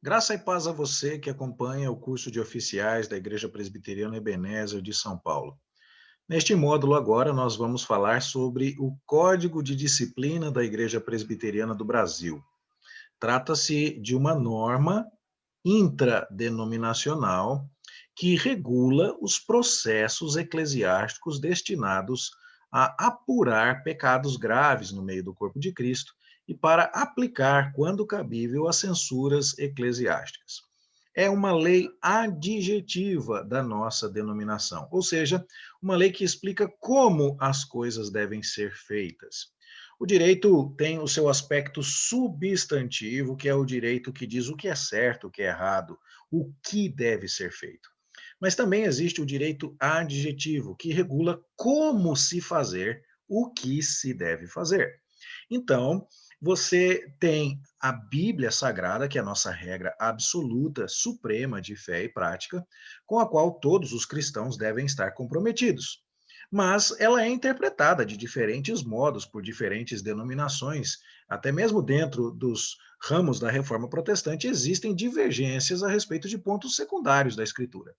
Graça e paz a você que acompanha o curso de oficiais da Igreja Presbiteriana Ebenezer de São Paulo. Neste módulo agora nós vamos falar sobre o Código de Disciplina da Igreja Presbiteriana do Brasil. Trata-se de uma norma intradenominacional que regula os processos eclesiásticos destinados a apurar pecados graves no meio do corpo de Cristo e para aplicar, quando cabível, as censuras eclesiásticas. É uma lei adjetiva da nossa denominação, ou seja, uma lei que explica como as coisas devem ser feitas. O direito tem o seu aspecto substantivo, que é o direito que diz o que é certo, o que é errado, o que deve ser feito. Mas também existe o direito adjetivo, que regula como se fazer o que se deve fazer. Então, você tem a Bíblia Sagrada, que é a nossa regra absoluta, suprema de fé e prática, com a qual todos os cristãos devem estar comprometidos. Mas ela é interpretada de diferentes modos por diferentes denominações, até mesmo dentro dos ramos da reforma protestante existem divergências a respeito de pontos secundários da Escritura.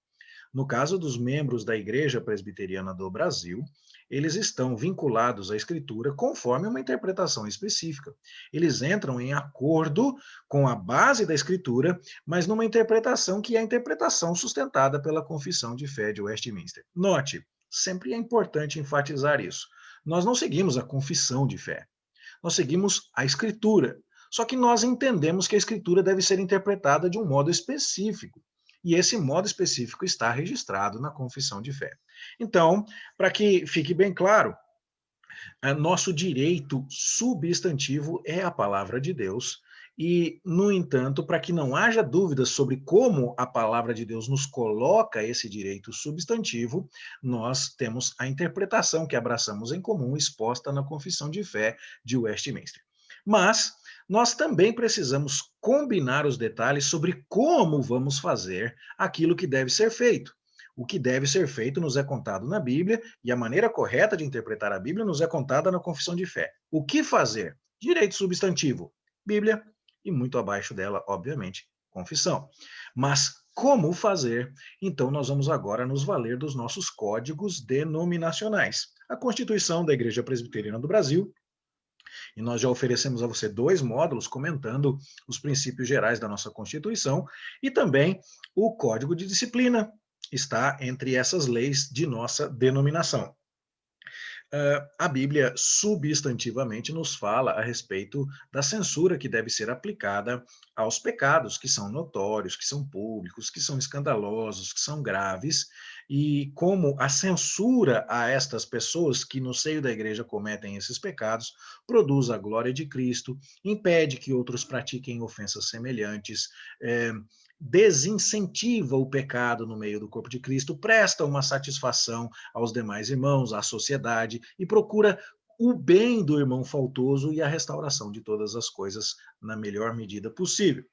No caso dos membros da Igreja Presbiteriana do Brasil, eles estão vinculados à Escritura conforme uma interpretação específica. Eles entram em acordo com a base da Escritura, mas numa interpretação que é a interpretação sustentada pela Confissão de Fé de Westminster. Note, sempre é importante enfatizar isso. Nós não seguimos a confissão de fé, nós seguimos a Escritura. Só que nós entendemos que a Escritura deve ser interpretada de um modo específico. E esse modo específico está registrado na confissão de fé. Então, para que fique bem claro, nosso direito substantivo é a palavra de Deus. E, no entanto, para que não haja dúvidas sobre como a palavra de Deus nos coloca esse direito substantivo, nós temos a interpretação que abraçamos em comum exposta na Confissão de Fé de Westminster. Mas nós também precisamos combinar os detalhes sobre como vamos fazer aquilo que deve ser feito. O que deve ser feito nos é contado na Bíblia e a maneira correta de interpretar a Bíblia nos é contada na confissão de fé. O que fazer? Direito substantivo, Bíblia, e muito abaixo dela, obviamente, confissão. Mas como fazer? Então nós vamos agora nos valer dos nossos códigos denominacionais. A Constituição da Igreja Presbiteriana do Brasil, e nós já oferecemos a você 2 módulos comentando os princípios gerais da nossa Constituição e também o Código de Disciplina está entre essas leis de nossa denominação. A Bíblia substantivamente nos fala a respeito da censura que deve ser aplicada aos pecados que são notórios, que são públicos, que são escandalosos, que são graves, e como a censura a estas pessoas que no seio da igreja cometem esses pecados produz a glória de Cristo, impede que outros pratiquem ofensas semelhantes, desincentiva o pecado no meio do corpo de Cristo, presta uma satisfação aos demais irmãos, à sociedade, e procura o bem do irmão faltoso e a restauração de todas as coisas na melhor medida possível.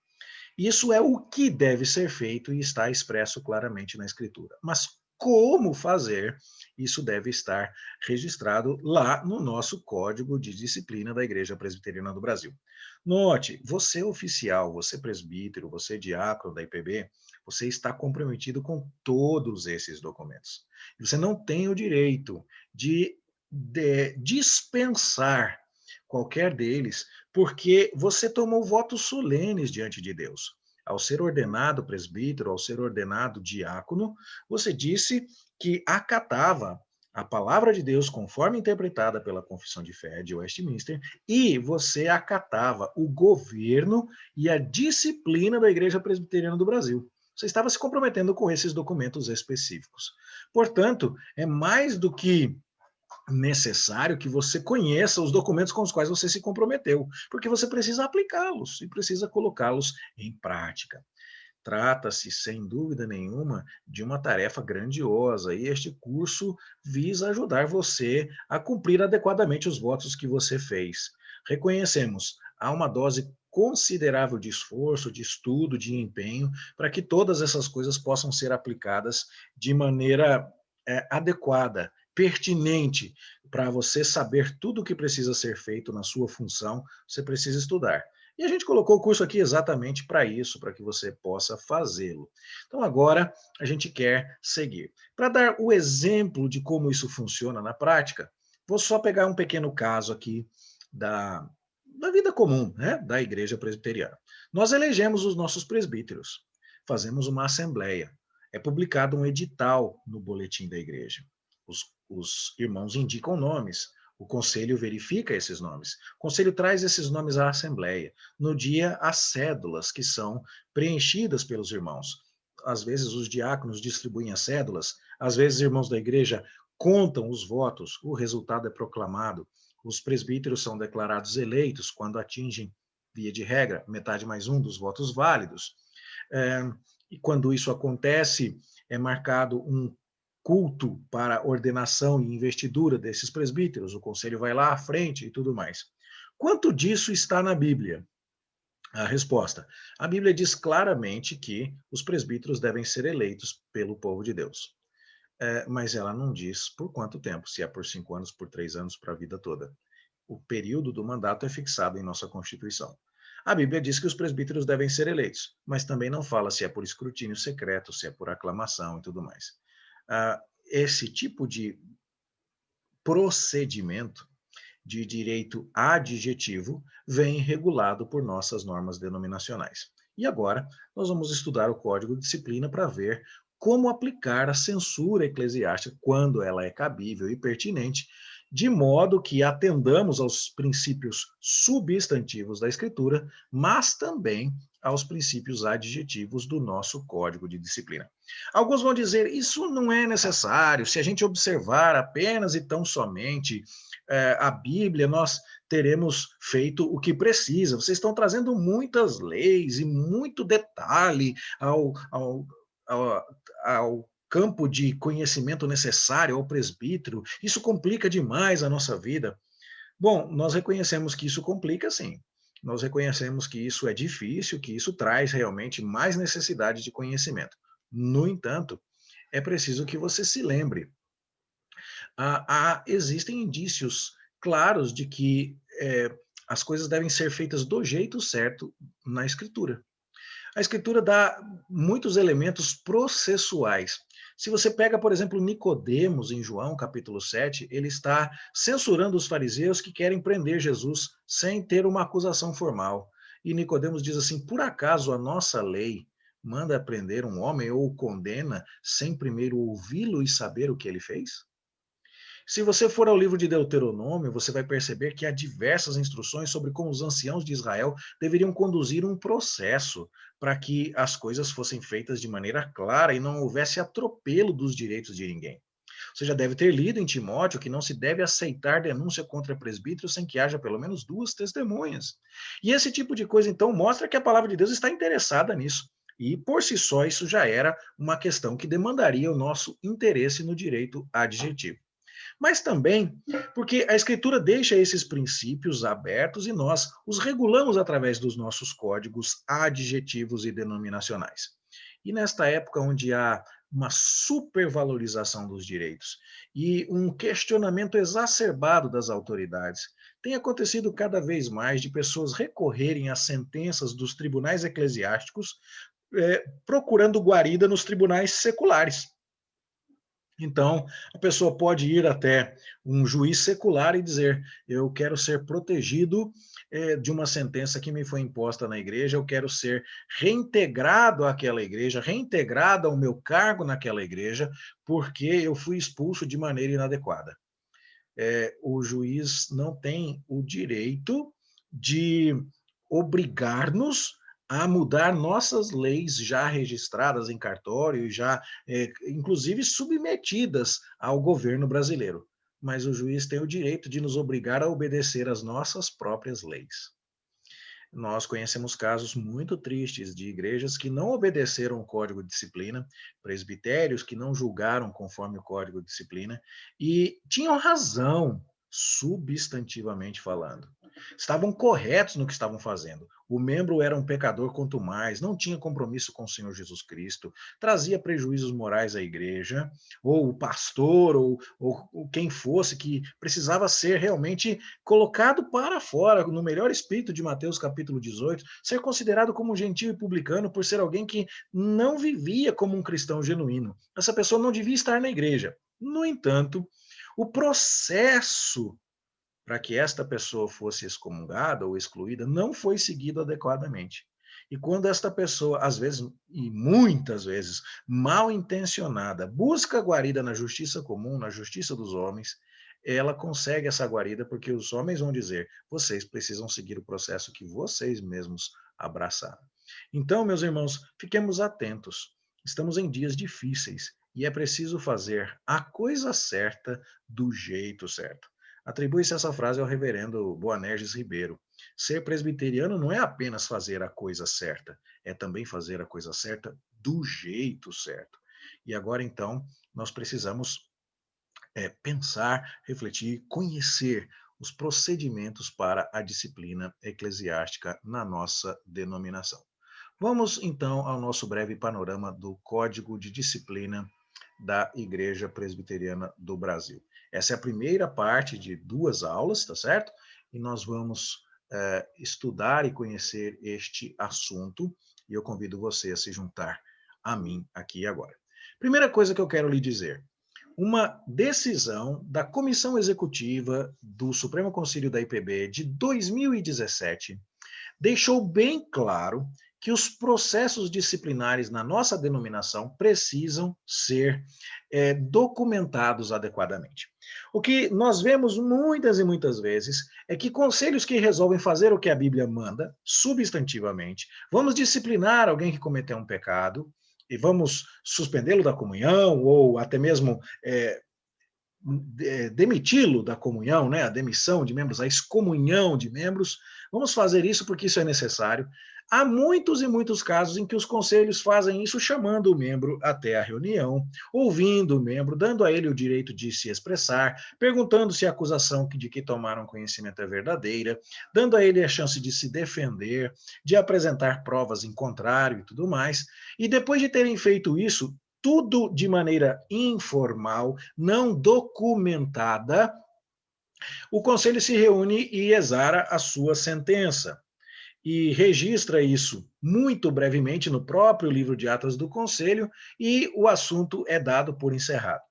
Isso é o que deve ser feito e está expresso claramente na Escritura. Mas como fazer, isso deve estar registrado lá no nosso Código de Disciplina da Igreja Presbiteriana do Brasil. Note, você oficial, você presbítero, você diácono da IPB, você está comprometido com todos esses documentos. Você não tem o direito de dispensar qualquer deles, porque você tomou votos solenes diante de Deus. Ao ser ordenado presbítero, ao ser ordenado diácono, você disse que acatava a palavra de Deus conforme interpretada pela Confissão de Fé de Westminster e você acatava o governo e a disciplina da Igreja Presbiteriana do Brasil. Você estava se comprometendo com esses documentos específicos. Portanto, é mais do que necessário que você conheça os documentos com os quais você se comprometeu, porque você precisa aplicá-los e precisa colocá-los em prática. Trata-se, sem dúvida nenhuma, de uma tarefa grandiosa e este curso visa ajudar você a cumprir adequadamente os votos que você fez. Reconhecemos, há uma dose considerável de esforço, de estudo, de empenho, para que todas essas coisas possam ser aplicadas de maneira adequada, pertinente, para você saber tudo o que precisa ser feito na sua função, você precisa estudar. E a gente colocou o curso aqui exatamente para isso, para que você possa fazê-lo. Então agora a gente quer seguir. Para dar o exemplo de como isso funciona na prática, vou só pegar um pequeno caso aqui da, da vida comum, né, da igreja presbiteriana. Nós elegemos os nossos presbíteros, fazemos uma assembleia, é publicado um edital no boletim da igreja. Os irmãos indicam nomes, o conselho verifica esses nomes. O conselho traz esses nomes à assembleia. No dia, as cédulas que são preenchidas pelos irmãos. Às vezes, os diáconos distribuem as cédulas, às vezes, os irmãos da igreja contam os votos, o resultado é proclamado. Os presbíteros são declarados eleitos quando atingem, via de regra, metade mais um dos votos válidos. É, e quando isso acontece, é marcado um culto para ordenação e investidura desses presbíteros, o conselho vai lá à frente e tudo mais. Quanto disso está na Bíblia? A resposta: a Bíblia diz claramente que os presbíteros devem ser eleitos pelo povo de Deus. Mas ela não diz por quanto tempo, se é por 5 anos, por 3 anos, para a vida toda. O período do mandato é fixado em nossa Constituição. A Bíblia diz que os presbíteros devem ser eleitos, mas também não fala se é por escrutínio secreto, se é por aclamação e tudo mais. Esse tipo de procedimento de direito adjetivo vem regulado por nossas normas denominacionais. E agora nós vamos estudar o Código de Disciplina para ver como aplicar a censura eclesiástica quando ela é cabível e pertinente, de modo que atendamos aos princípios substantivos da Escritura, mas também aos princípios adjetivos do nosso Código de Disciplina. Alguns vão dizer, isso não é necessário, se a gente observar apenas e tão somente a Bíblia, nós teremos feito o que precisa. Vocês estão trazendo muitas leis e muito detalhe ao campo de conhecimento necessário ao presbítero. Isso complica demais a nossa vida. Bom, nós reconhecemos que isso complica, sim. Nós reconhecemos que isso é difícil, que isso traz realmente mais necessidade de conhecimento. No entanto, é preciso que você se lembre. Existem indícios claros de que as coisas devem ser feitas do jeito certo na Escritura. A Escritura dá muitos elementos processuais. Se você pega, por exemplo, Nicodemos em João, capítulo 7, ele está censurando os fariseus que querem prender Jesus sem ter uma acusação formal. E Nicodemos diz assim: por acaso a nossa lei manda prender um homem ou o condena sem primeiro ouvi-lo e saber o que ele fez? Se você for ao livro de Deuteronômio, você vai perceber que há diversas instruções sobre como os anciãos de Israel deveriam conduzir um processo para que as coisas fossem feitas de maneira clara e não houvesse atropelo dos direitos de ninguém. Você já deve ter lido em Timóteo que não se deve aceitar denúncia contra presbítero sem que haja pelo menos 2 testemunhas. E esse tipo de coisa, então, mostra que a palavra de Deus está interessada nisso. E, por si só, isso já era uma questão que demandaria o nosso interesse no direito adjetivo, mas também porque a Escritura deixa esses princípios abertos e nós os regulamos através dos nossos códigos adjetivos e denominacionais. E nesta época onde há uma supervalorização dos direitos e um questionamento exacerbado das autoridades, tem acontecido cada vez mais de pessoas recorrerem às sentenças dos tribunais eclesiásticos, procurando guarida nos tribunais seculares. Então, a pessoa pode ir até um juiz secular e dizer: eu quero ser protegido de uma sentença que me foi imposta na igreja, eu quero ser reintegrado àquela igreja, reintegrado ao meu cargo naquela igreja, porque eu fui expulso de maneira inadequada. O juiz não tem o direito de obrigar-nos a mudar nossas leis já registradas em cartório, já inclusive submetidas ao governo brasileiro. Mas o juiz tem o direito de nos obrigar a obedecer às nossas próprias leis. Nós conhecemos casos muito tristes de igrejas que não obedeceram o código de disciplina, presbitérios que não julgaram conforme o código de disciplina e tinham razão, substantivamente falando. estavam corretos no que estavam fazendo. O membro era um pecador quanto mais, não tinha compromisso com o Senhor Jesus Cristo, trazia prejuízos morais à igreja, ou o pastor, ou quem fosse, que precisava ser realmente colocado para fora, no melhor espírito de Mateus capítulo 18, ser considerado como um gentio e publicano por ser alguém que não vivia como um cristão genuíno. Essa pessoa não devia estar na igreja. No entanto, o processo para que esta pessoa fosse excomungada ou excluída não foi seguido adequadamente. E quando esta pessoa, às vezes, e muitas vezes, mal intencionada, busca guarida na justiça comum, na justiça dos homens, ela consegue essa guarida porque os homens vão dizer: vocês precisam seguir o processo que vocês mesmos abraçaram. Então, meus irmãos, fiquemos atentos. Estamos em dias difíceis e é preciso fazer a coisa certa do jeito certo. Atribui-se essa frase ao reverendo Boanerges Ribeiro. Ser presbiteriano não é apenas fazer a coisa certa, é também fazer a coisa certa do jeito certo. E agora, então, nós precisamos pensar, refletir, conhecer os procedimentos para a disciplina eclesiástica na nossa denominação. Vamos, então, ao nosso breve panorama do Código de Disciplina da Igreja Presbiteriana do Brasil. Essa é a primeira parte de 2 aulas, tá certo? E nós vamos estudar e conhecer este assunto, e eu convido você a se juntar a mim aqui e agora. Primeira coisa que eu quero lhe dizer: uma decisão da Comissão Executiva do Supremo Conselho da IPB de 2017 deixou bem claro que os processos disciplinares na nossa denominação precisam ser documentados adequadamente. O que nós vemos muitas e muitas vezes é que conselhos que resolvem fazer o que a Bíblia manda, substantivamente, vamos disciplinar alguém que cometeu um pecado e vamos suspendê-lo da comunhão ou até mesmo demiti-lo da comunhão, né, a demissão de membros, a excomunhão de membros. Vamos fazer isso porque isso é necessário. Há muitos e muitos casos em que os conselhos fazem isso chamando o membro até a reunião, ouvindo o membro, dando a ele o direito de se expressar, perguntando se a acusação de que tomaram conhecimento é verdadeira, dando a ele a chance de se defender, de apresentar provas em contrário e tudo mais. E depois de terem feito isso, tudo de maneira informal, não documentada, o conselho se reúne e exara a sua sentença. E registra isso muito brevemente no próprio livro de atas do conselho, e o assunto é dado por encerrado.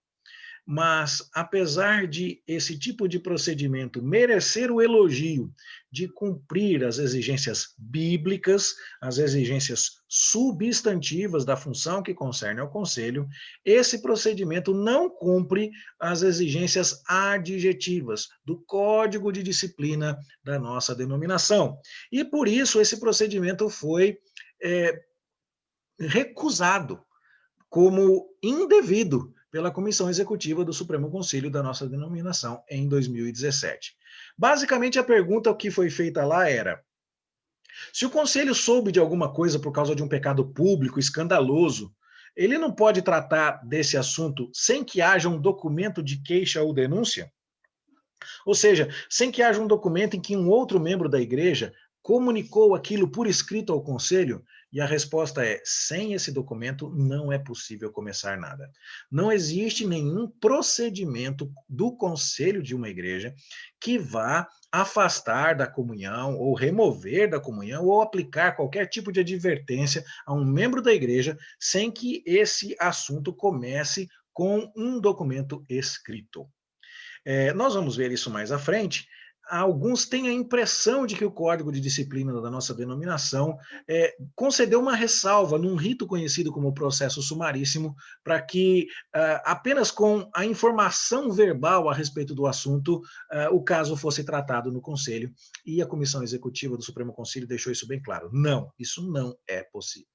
Mas, apesar de esse tipo de procedimento merecer o elogio de cumprir as exigências bíblicas, as exigências substantivas da função que concerne ao conselho, esse procedimento não cumpre as exigências adjetivas do Código de Disciplina da nossa denominação. E, por isso, esse procedimento foi recusado como indevido pela Comissão Executiva do Supremo Conselho da nossa denominação em 2017. Basicamente, a pergunta que foi feita lá era: se o conselho soube de alguma coisa por causa de um pecado público, escandaloso, ele não pode tratar desse assunto sem que haja um documento de queixa ou denúncia? Ou seja, sem que haja um documento em que um outro membro da igreja comunicou aquilo por escrito ao conselho? E a resposta é: sem esse documento não é possível começar nada. Não existe nenhum procedimento do conselho de uma igreja que vá afastar da comunhão, ou remover da comunhão, ou aplicar qualquer tipo de advertência a um membro da igreja sem que esse assunto comece com um documento escrito. Nós vamos ver isso mais à frente. Alguns têm a impressão de que o Código de Disciplina da nossa denominação concedeu uma ressalva num rito conhecido como processo sumaríssimo, para que apenas com a informação verbal a respeito do assunto, o caso fosse tratado no Conselho, e a Comissão Executiva do Supremo Conselho deixou isso bem claro. Não, isso não é possível.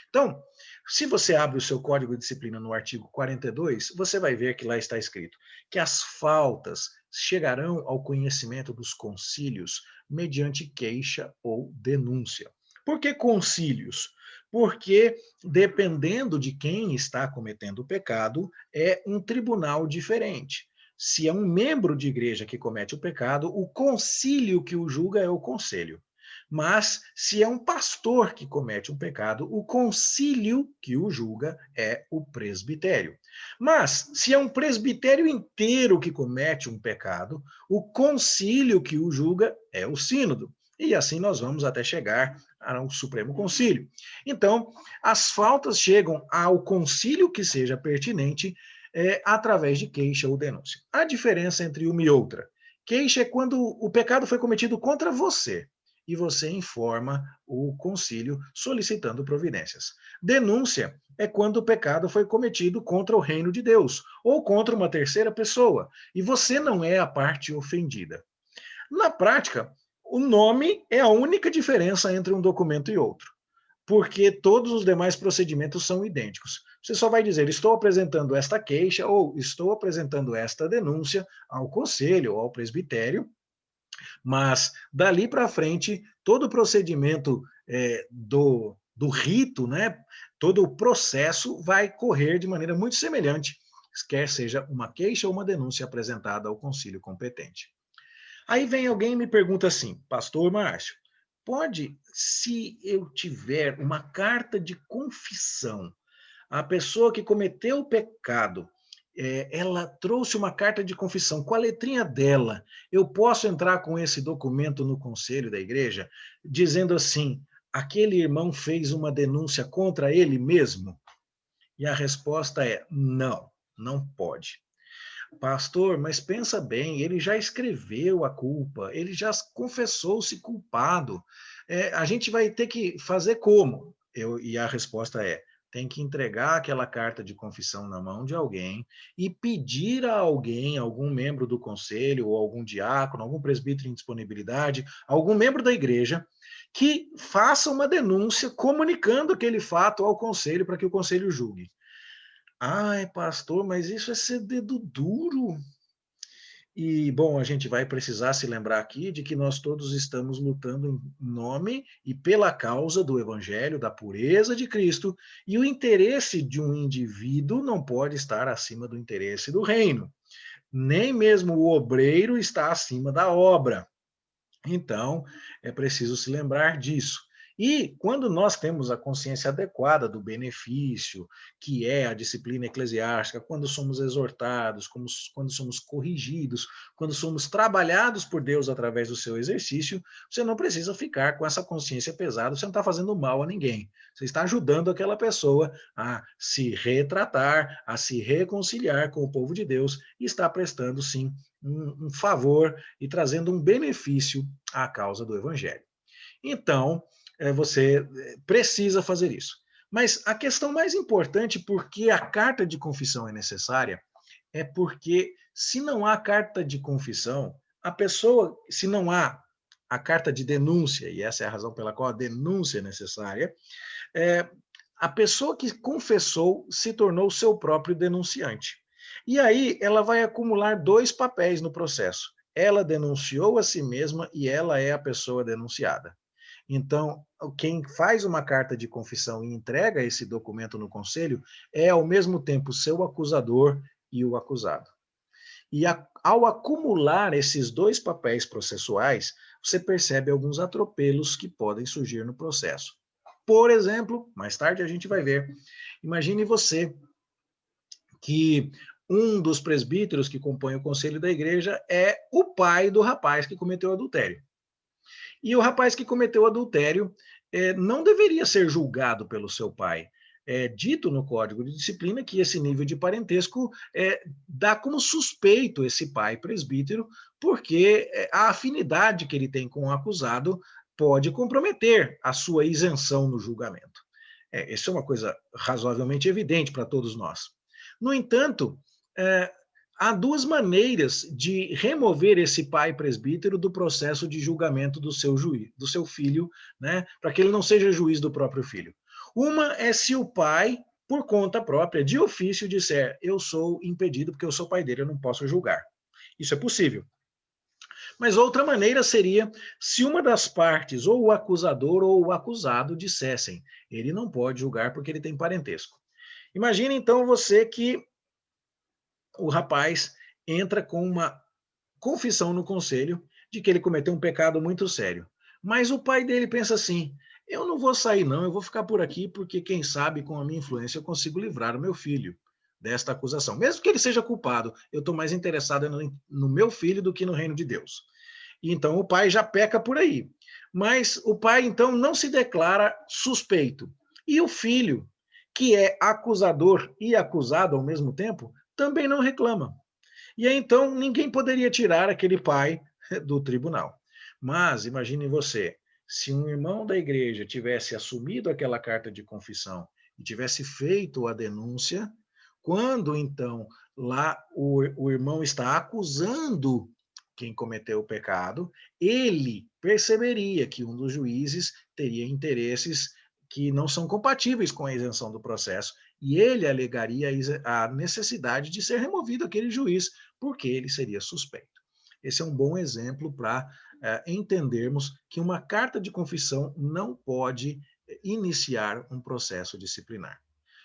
Então, se você abre o seu Código de Disciplina no artigo 42, você vai ver que lá está escrito que as faltas chegarão ao conhecimento dos concílios mediante queixa ou denúncia. Por que concílios? Porque, dependendo de quem está cometendo o pecado, é um tribunal diferente. Se é um membro de igreja que comete o pecado, o concílio que o julga é o conselho. Mas, se é um pastor que comete um pecado, o concílio que o julga é o presbitério. Mas, se é um presbitério inteiro que comete um pecado, o concílio que o julga é o sínodo. E assim nós vamos até chegar ao Supremo Concílio. Então, as faltas chegam ao concílio que seja pertinente através de queixa ou denúncia. A diferença entre uma e outra. Queixa é quando o pecado foi cometido contra você e você informa o concílio solicitando providências. Denúncia é quando o pecado foi cometido contra o reino de Deus ou contra uma terceira pessoa e você não é a parte ofendida. Na prática, o nome é a única diferença entre um documento e outro, porque todos os demais procedimentos são idênticos. Você só vai dizer, estou apresentando esta queixa ou estou apresentando esta denúncia ao conselho ou ao presbitério, mas dali para frente, todo o procedimento do rito, né, todo o processo vai correr de maneira muito semelhante, quer seja uma queixa ou uma denúncia apresentada ao concílio competente. Aí vem alguém e me pergunta assim, pastor Márcio, pode, se eu tiver uma carta de confissão, a pessoa que cometeu o pecado, ela trouxe uma carta de confissão com a letrinha dela, eu posso entrar com esse documento no conselho da igreja, dizendo assim, aquele irmão fez uma denúncia contra ele mesmo? E a resposta é não, não pode. Pastor, mas pensa bem, ele já escreveu a culpa, ele já confessou-se culpado. A gente vai ter que fazer como? E a resposta é: tem que entregar aquela carta de confissão na mão de alguém e pedir a alguém, algum membro do conselho, ou algum diácono, algum presbítero em disponibilidade, algum membro da igreja, que faça uma denúncia comunicando aquele fato ao conselho para que o conselho julgue. Ai, pastor, mas isso é ser dedo duro. E, bom, a gente vai precisar se lembrar aqui de que nós todos estamos lutando em nome e pela causa do Evangelho, da pureza de Cristo, e o interesse de um indivíduo não pode estar acima do interesse do reino. Nem mesmo o obreiro está acima da obra. Então, é preciso se lembrar disso. E quando nós temos a consciência adequada do benefício, que é a disciplina eclesiástica, quando somos exortados, quando somos corrigidos, quando somos trabalhados por Deus através do seu exercício, você não precisa ficar com essa consciência pesada, você não está fazendo mal a ninguém. Você está ajudando aquela pessoa a se retratar, a se reconciliar com o povo de Deus e está prestando, sim, um favor e trazendo um benefício à causa do Evangelho. Então, você precisa fazer isso. Mas a questão mais importante, porque a carta de confissão é necessária, é porque se não há carta de confissão, a pessoa, se não há a carta de denúncia, e essa é a razão pela qual a denúncia é necessária, a pessoa que confessou se tornou seu próprio denunciante. E aí ela vai acumular dois papéis no processo. Ela denunciou a si mesma e ela é a pessoa denunciada. Então, quem faz uma carta de confissão e entrega esse documento no conselho é, ao mesmo tempo, seu acusador e o acusado. E ao acumular esses dois papéis processuais, você percebe alguns atropelos que podem surgir no processo. Por exemplo, mais tarde a gente vai ver, imagine você que um dos presbíteros que compõe o conselho da igreja é o pai do rapaz que cometeu adultério. E o rapaz que cometeu adultério não deveria ser julgado pelo seu pai. É dito no Código de Disciplina que esse nível de parentesco dá como suspeito esse pai presbítero, porque a afinidade que ele tem com o acusado pode comprometer a sua isenção no julgamento. Isso é uma coisa razoavelmente evidente para todos nós. No entanto, há duas maneiras de remover esse pai presbítero do processo de julgamento do seu juiz, do seu filho, né, para que ele não seja juiz do próprio filho. Uma é se o pai, por conta própria, de ofício, disser: eu sou impedido porque eu sou pai dele, eu não posso julgar. Isso é possível. Mas outra maneira seria se uma das partes, ou o acusador ou o acusado, dissessem: ele não pode julgar porque ele tem parentesco. Imagine então você que o rapaz entra com uma confissão no conselho de que ele cometeu um pecado muito sério. Mas o pai dele pensa assim: eu não vou sair, não, eu vou ficar por aqui, porque quem sabe com a minha influência eu consigo livrar o meu filho desta acusação. Mesmo que ele seja culpado, eu estou mais interessado no meu filho do que no reino de Deus. E então o pai já peca por aí. Mas o pai então não se declara suspeito. E o filho, que é acusador e acusado ao mesmo tempo, também não reclama. E aí, então, ninguém poderia tirar aquele pai do tribunal. Mas imagine você, se um irmão da igreja tivesse assumido aquela carta de confissão e tivesse feito a denúncia, quando então lá o irmão está acusando quem cometeu o pecado, ele perceberia que um dos juízes teria interesses que não são compatíveis com a isenção do processo e ele alegaria a necessidade de ser removido aquele juiz porque ele seria suspeito. Esse é um bom exemplo para entendermos que uma carta de confissão não pode iniciar um processo disciplinar.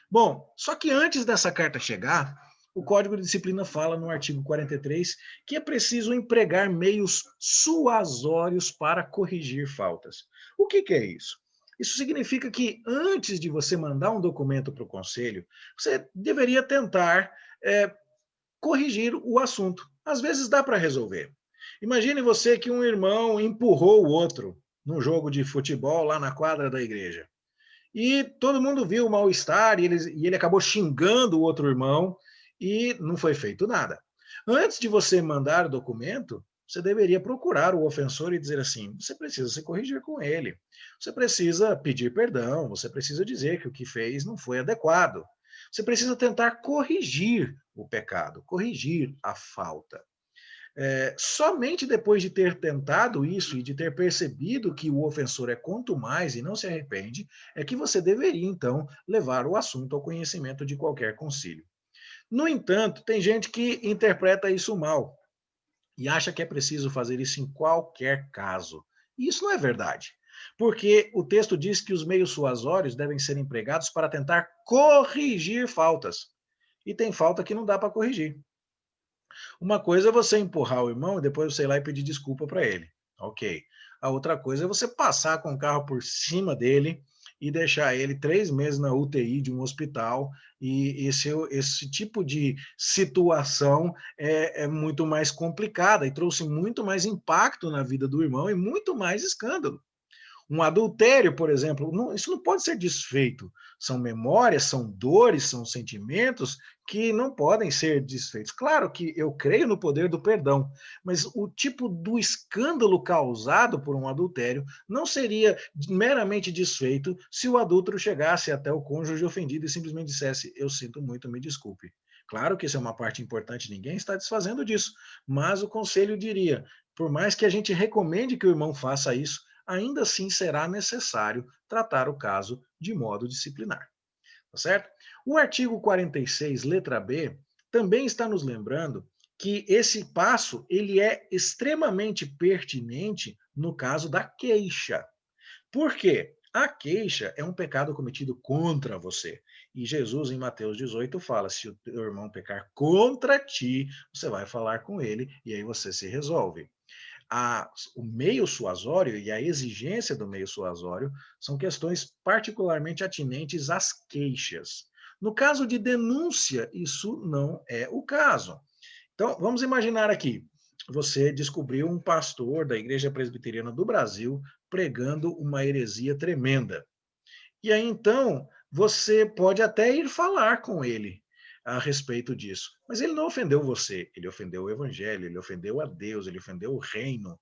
Bom, só que antes dessa carta chegar, o Código de Disciplina fala no artigo 43 que é preciso empregar meios suasórios para corrigir faltas. O que é isso? Isso significa que antes de você mandar um documento para o conselho, você deveria tentar corrigir o assunto. Às vezes dá para resolver. Imagine você que um irmão empurrou o outro num jogo de futebol lá na quadra da igreja. E todo mundo viu o mal-estar e ele acabou xingando o outro irmão e não foi feito nada. Antes de você mandar o documento, você deveria procurar o ofensor e dizer assim: você precisa se corrigir com ele, você precisa pedir perdão, você precisa dizer que o que fez não foi adequado. Você precisa tentar corrigir o pecado, corrigir a falta. Somente depois de ter tentado isso e de ter percebido que o ofensor é quanto mais e não se arrepende, é que você deveria, então, levar o assunto ao conhecimento de qualquer concílio. No entanto, tem gente que interpreta isso mal e acha que é preciso fazer isso em qualquer caso. E isso não é verdade. Porque o texto diz que os meios suasórios devem ser empregados para tentar corrigir faltas. E tem falta que não dá para corrigir. Uma coisa é você empurrar o irmão e depois você ir lá e pedir desculpa para ele. Ok. A outra coisa é você passar com o carro por cima dele e deixar ele 3 meses na UTI de um hospital. E esse tipo de situação é muito mais complicada e trouxe muito mais impacto na vida do irmão e muito mais escândalo. Um adultério, por exemplo, isso não pode ser desfeito. São memórias, são dores, são sentimentos que não podem ser desfeitos. Claro que eu creio no poder do perdão, mas o tipo do escândalo causado por um adultério não seria meramente desfeito se o adúltero chegasse até o cônjuge ofendido e simplesmente dissesse: eu sinto muito, me desculpe. Claro que isso é uma parte importante, ninguém está desfazendo disso, mas o conselho diria: por mais que a gente recomende que o irmão faça isso, ainda assim será necessário tratar o caso de modo disciplinar. Tá certo? O artigo 46, letra B, também está nos lembrando que esse passo ele é extremamente pertinente no caso da queixa. Por quê? A queixa é um pecado cometido contra você. E Jesus, em Mateus 18, fala: se o teu irmão pecar contra ti, você vai falar com ele e aí você se resolve. O meio suasório e a exigência do meio suasório são questões particularmente atinentes às queixas. No caso de denúncia, isso não é o caso. Então, vamos imaginar aqui: você descobriu um pastor da Igreja Presbiteriana do Brasil pregando uma heresia tremenda. E aí, então, você pode até ir falar com ele a respeito disso. Mas ele não ofendeu você, ele ofendeu o evangelho, ele ofendeu a Deus, ele ofendeu o reino.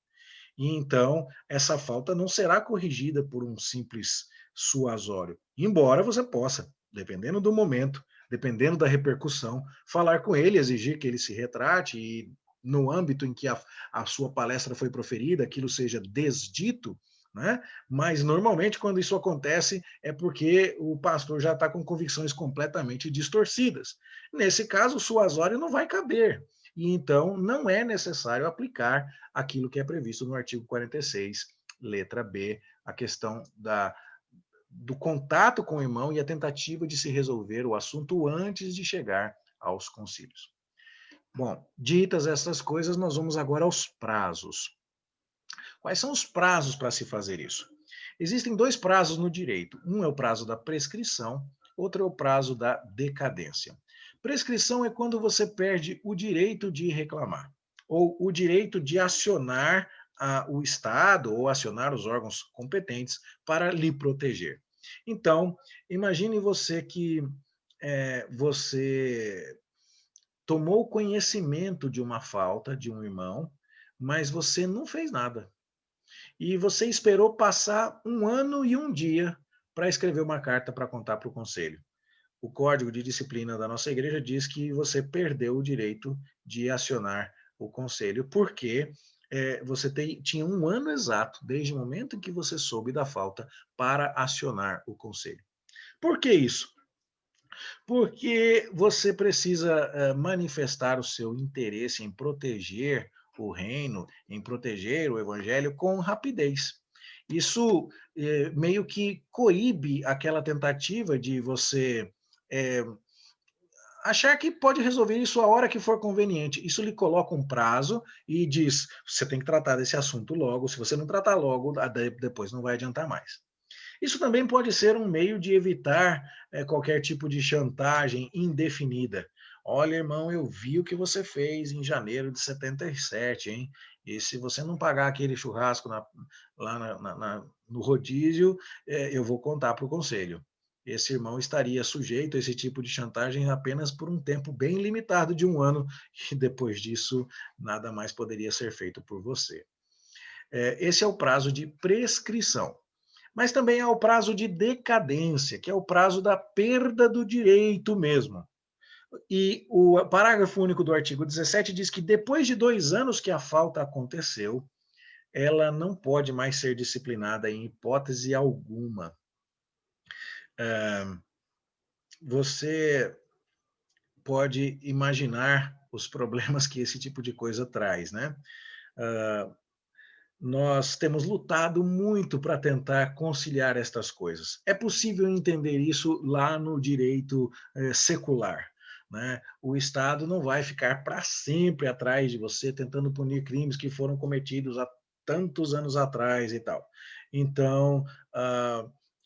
E então, essa falta não será corrigida por um simples suasório. Embora você possa, dependendo do momento, dependendo da repercussão, falar com ele, exigir que ele se retrate e, no âmbito em que a sua palestra foi proferida, aquilo seja desdito, né? Mas normalmente, quando isso acontece, é porque o pastor já está com convicções completamente distorcidas. Nesse caso, o suasório não vai caber. E então não é necessário aplicar aquilo que é previsto no artigo 46, letra B, a questão do contato com o irmão e a tentativa de se resolver o assunto antes de chegar aos concílios. Bom, ditas essas coisas, nós vamos agora aos prazos. Quais são os prazos para se fazer isso? Existem dois prazos no direito. Um é o prazo da prescrição, outro é o prazo da decadência. Prescrição é quando você perde o direito de reclamar, ou o direito de acionar o Estado ou acionar os órgãos competentes para lhe proteger. Então, imagine você que você tomou conhecimento de uma falta de um irmão, mas você não fez nada. E você esperou passar um ano e um dia para escrever uma carta para contar para o conselho. O Código de Disciplina da nossa igreja diz que você perdeu o direito de acionar o conselho, porque você tinha um ano exato, desde o momento em que você soube da falta, para acionar o conselho. Por que isso? Porque você precisa manifestar o seu interesse em proteger o reino, em proteger o evangelho com rapidez. Isso meio que coíbe aquela tentativa de você é, achar que pode resolver isso a hora que for conveniente. Isso lhe coloca um prazo e diz: você tem que tratar desse assunto logo. Se você não tratar logo, depois não vai adiantar mais. Isso também pode ser um meio de evitar qualquer tipo de chantagem indefinida. Olha, irmão, eu vi o que você fez em janeiro de 77, hein? E se você não pagar aquele churrasco lá no rodízio, eu vou contar para o conselho. Esse irmão estaria sujeito a esse tipo de chantagem apenas por um tempo bem limitado de um ano, e depois disso, nada mais poderia ser feito por você. Esse é o prazo de prescrição. Mas também há o prazo de decadência, que é o prazo da perda do direito mesmo. E o parágrafo único do artigo 17 diz que depois de 2 anos que a falta aconteceu, ela não pode mais ser disciplinada em hipótese alguma. Você pode imaginar os problemas que esse tipo de coisa traz, né? Nós temos lutado muito para tentar conciliar estas coisas. É possível entender isso lá no direito secular. Né? O Estado não vai ficar para sempre atrás de você tentando punir crimes que foram cometidos há tantos anos atrás e tal. Então,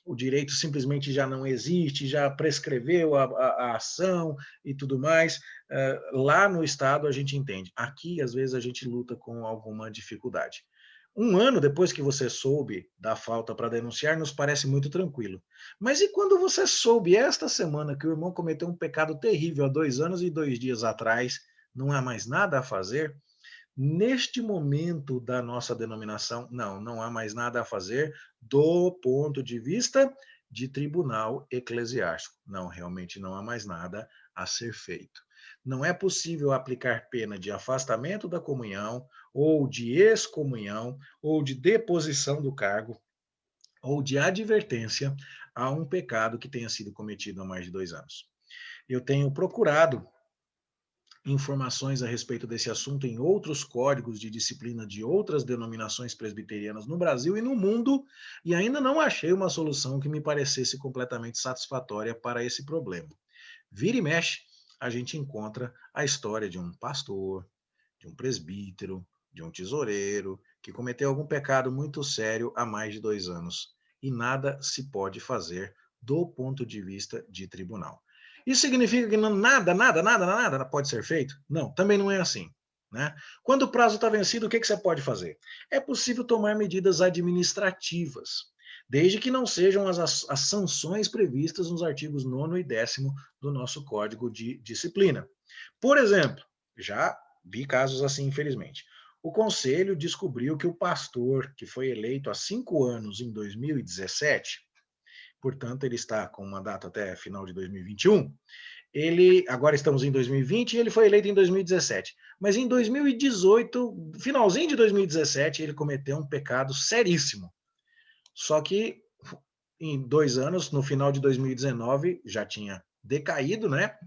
o direito simplesmente já não existe, já prescreveu a ação e tudo mais. Lá no Estado a gente entende. Aqui, às vezes, a gente luta com alguma dificuldade. Um ano depois que você soube da falta para denunciar, nos parece muito tranquilo. Mas e quando você soube esta semana que o irmão cometeu um pecado terrível há 2 anos e 2 dias atrás, não há mais nada a fazer? Neste momento da nossa denominação, não há mais nada a fazer do ponto de vista de tribunal eclesiástico. Não, realmente não há mais nada a ser feito. Não é possível aplicar pena de afastamento da comunhão, ou de excomunhão, ou de deposição do cargo, ou de advertência a um pecado que tenha sido cometido há mais de 2 anos. Eu tenho procurado informações a respeito desse assunto em outros códigos de disciplina de outras denominações presbiterianas no Brasil e no mundo, e ainda não achei uma solução que me parecesse completamente satisfatória para esse problema. Vira e mexe, a gente encontra a história de um pastor, de um presbítero, de um tesoureiro, que cometeu algum pecado muito sério há mais de 2 anos. E nada se pode fazer do ponto de vista de tribunal. Isso significa que nada pode ser feito? Não, também não é assim. Né? Quando o prazo está vencido, o que você pode fazer? É possível tomar medidas administrativas, desde que não sejam as sanções previstas nos artigos 9º e 10º do nosso Código de Disciplina. Por exemplo, já vi casos assim, infelizmente. O conselho descobriu que o pastor, que foi eleito há 5 anos em 2017, portanto, ele está com mandato até final de 2021. Agora estamos em 2020 e ele foi eleito em 2017. Mas em 2018, finalzinho de 2017, ele cometeu um pecado seríssimo. Só que em 2 anos, no final de 2019, já tinha decaído, né?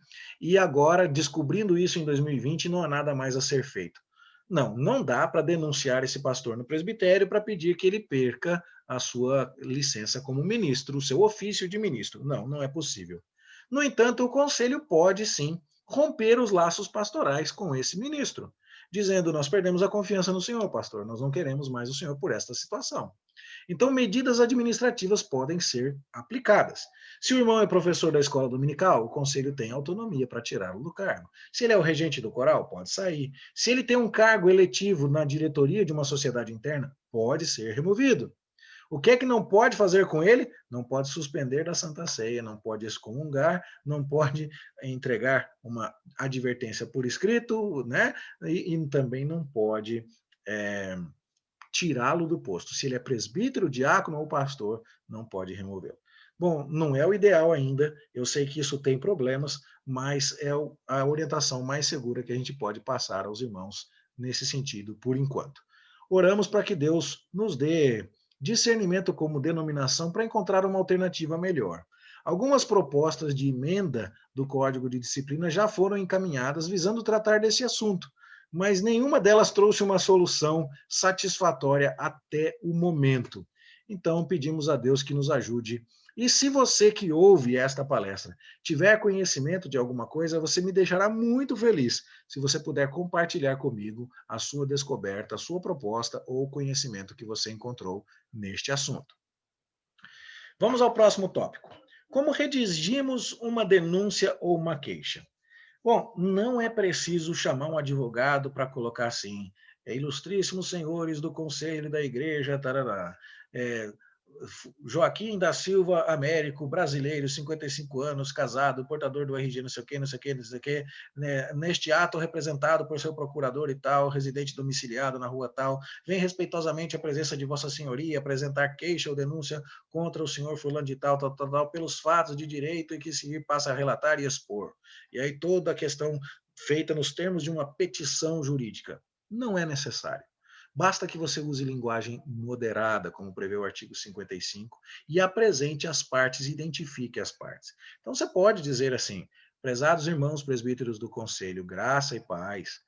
E agora, descobrindo isso em 2020, não há nada mais a ser feito. Não dá para denunciar esse pastor no presbitério para pedir que ele perca a sua licença como ministro, o seu ofício de ministro. Não é possível. No entanto, o conselho pode sim romper os laços pastorais com esse ministro, dizendo: nós perdemos a confiança no senhor, pastor, nós não queremos mais o senhor por esta situação. Então, medidas administrativas podem ser aplicadas. Se o irmão é professor da escola dominical, o conselho tem autonomia para tirá-lo do cargo. Se ele é o regente do coral, pode sair. Se ele tem um cargo eletivo na diretoria de uma sociedade interna, pode ser removido. O que é que não pode fazer com ele? Não pode suspender da Santa Ceia, não pode excomungar, não pode entregar uma advertência por escrito, né? E também não pode tirá-lo do posto. Se ele é presbítero, diácono ou pastor, não pode removê-lo. Bom, não é o ideal ainda, eu sei que isso tem problemas, mas é a orientação mais segura que a gente pode passar aos irmãos nesse sentido, por enquanto. Oramos para que Deus nos dê discernimento como denominação para encontrar uma alternativa melhor. Algumas propostas de emenda do Código de Disciplina já foram encaminhadas visando tratar desse assunto, mas nenhuma delas trouxe uma solução satisfatória até o momento. Então, pedimos a Deus que nos ajude. E se você que ouve esta palestra tiver conhecimento de alguma coisa, você me deixará muito feliz se você puder compartilhar comigo a sua descoberta, a sua proposta ou o conhecimento que você encontrou neste assunto. Vamos ao próximo tópico. Como redigimos uma denúncia ou uma queixa? Bom, não é preciso chamar um advogado para colocar assim, ilustríssimos senhores do conselho da igreja, tarará, é, Joaquim da Silva Américo, brasileiro, 55 anos, casado, portador do RG, não sei o quê, não sei o quê, não sei o quê, né, neste ato representado por seu procurador e tal, residente domiciliado na rua tal, vem respeitosamente à presença de Vossa Senhoria apresentar queixa ou denúncia contra o senhor fulano de tal, tal, tal, tal, pelos fatos de direito e que se passa a relatar e expor. E aí toda a questão feita nos termos de uma petição jurídica. Não é necessário. Basta que você use linguagem moderada, como prevê o artigo 55, e apresente as partes, identifique as partes. Então você pode dizer assim: prezados irmãos presbíteros do conselho, graça e paz,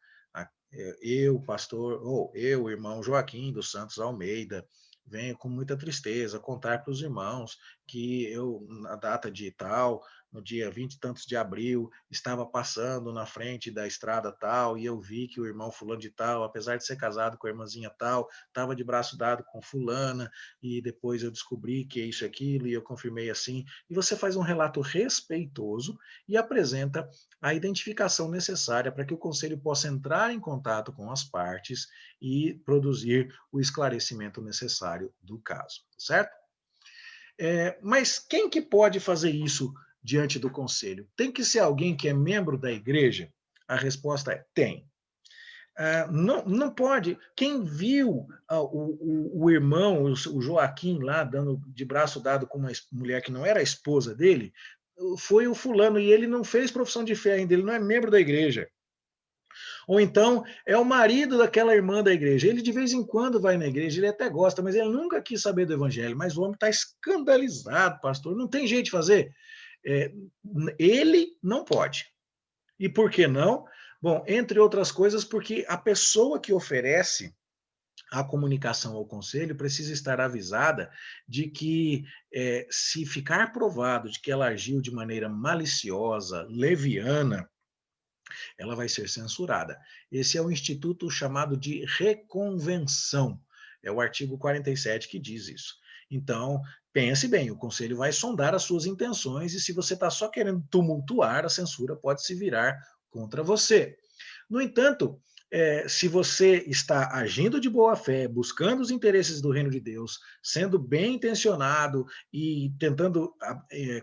eu, pastor, ou eu, irmão Joaquim dos Santos Almeida, venho com muita tristeza contar para os irmãos que eu, na data de tal, no dia 20 e tantos de abril, estava passando na frente da estrada tal, e eu vi que o irmão fulano de tal, apesar de ser casado com a irmãzinha tal, estava de braço dado com fulana, e depois eu descobri que é isso e aquilo, e eu confirmei assim. E você faz um relato respeitoso e apresenta a identificação necessária para que o conselho possa entrar em contato com as partes e produzir o esclarecimento necessário do caso, certo? Mas quem que pode fazer isso diante do conselho? Tem que ser alguém que é membro da igreja? A resposta é: tem. Não, não pode. Quem viu o irmão, o Joaquim lá, dando de braço dado com uma mulher que não era a esposa dele, foi o fulano, e ele não fez profissão de fé ainda, ele não é membro da igreja. Ou então é o marido daquela irmã da igreja. Ele de vez em quando vai na igreja, ele até gosta, mas ele nunca quis saber do evangelho. Mas o homem está escandalizado, pastor. Não tem jeito de fazer. É, ele não pode. E por que não? Bom, entre outras coisas, porque a pessoa que oferece a comunicação ao conselho precisa estar avisada de que, se ficar provado de que ela agiu de maneira maliciosa, leviana, ela vai ser censurada. Esse é o instituto chamado de reconvenção. É o artigo 47 que diz isso. Então, pense bem, o conselho vai sondar as suas intenções e se você está só querendo tumultuar, a censura pode se virar contra você. No entanto, se você está agindo de boa fé, buscando os interesses do reino de Deus, sendo bem intencionado e tentando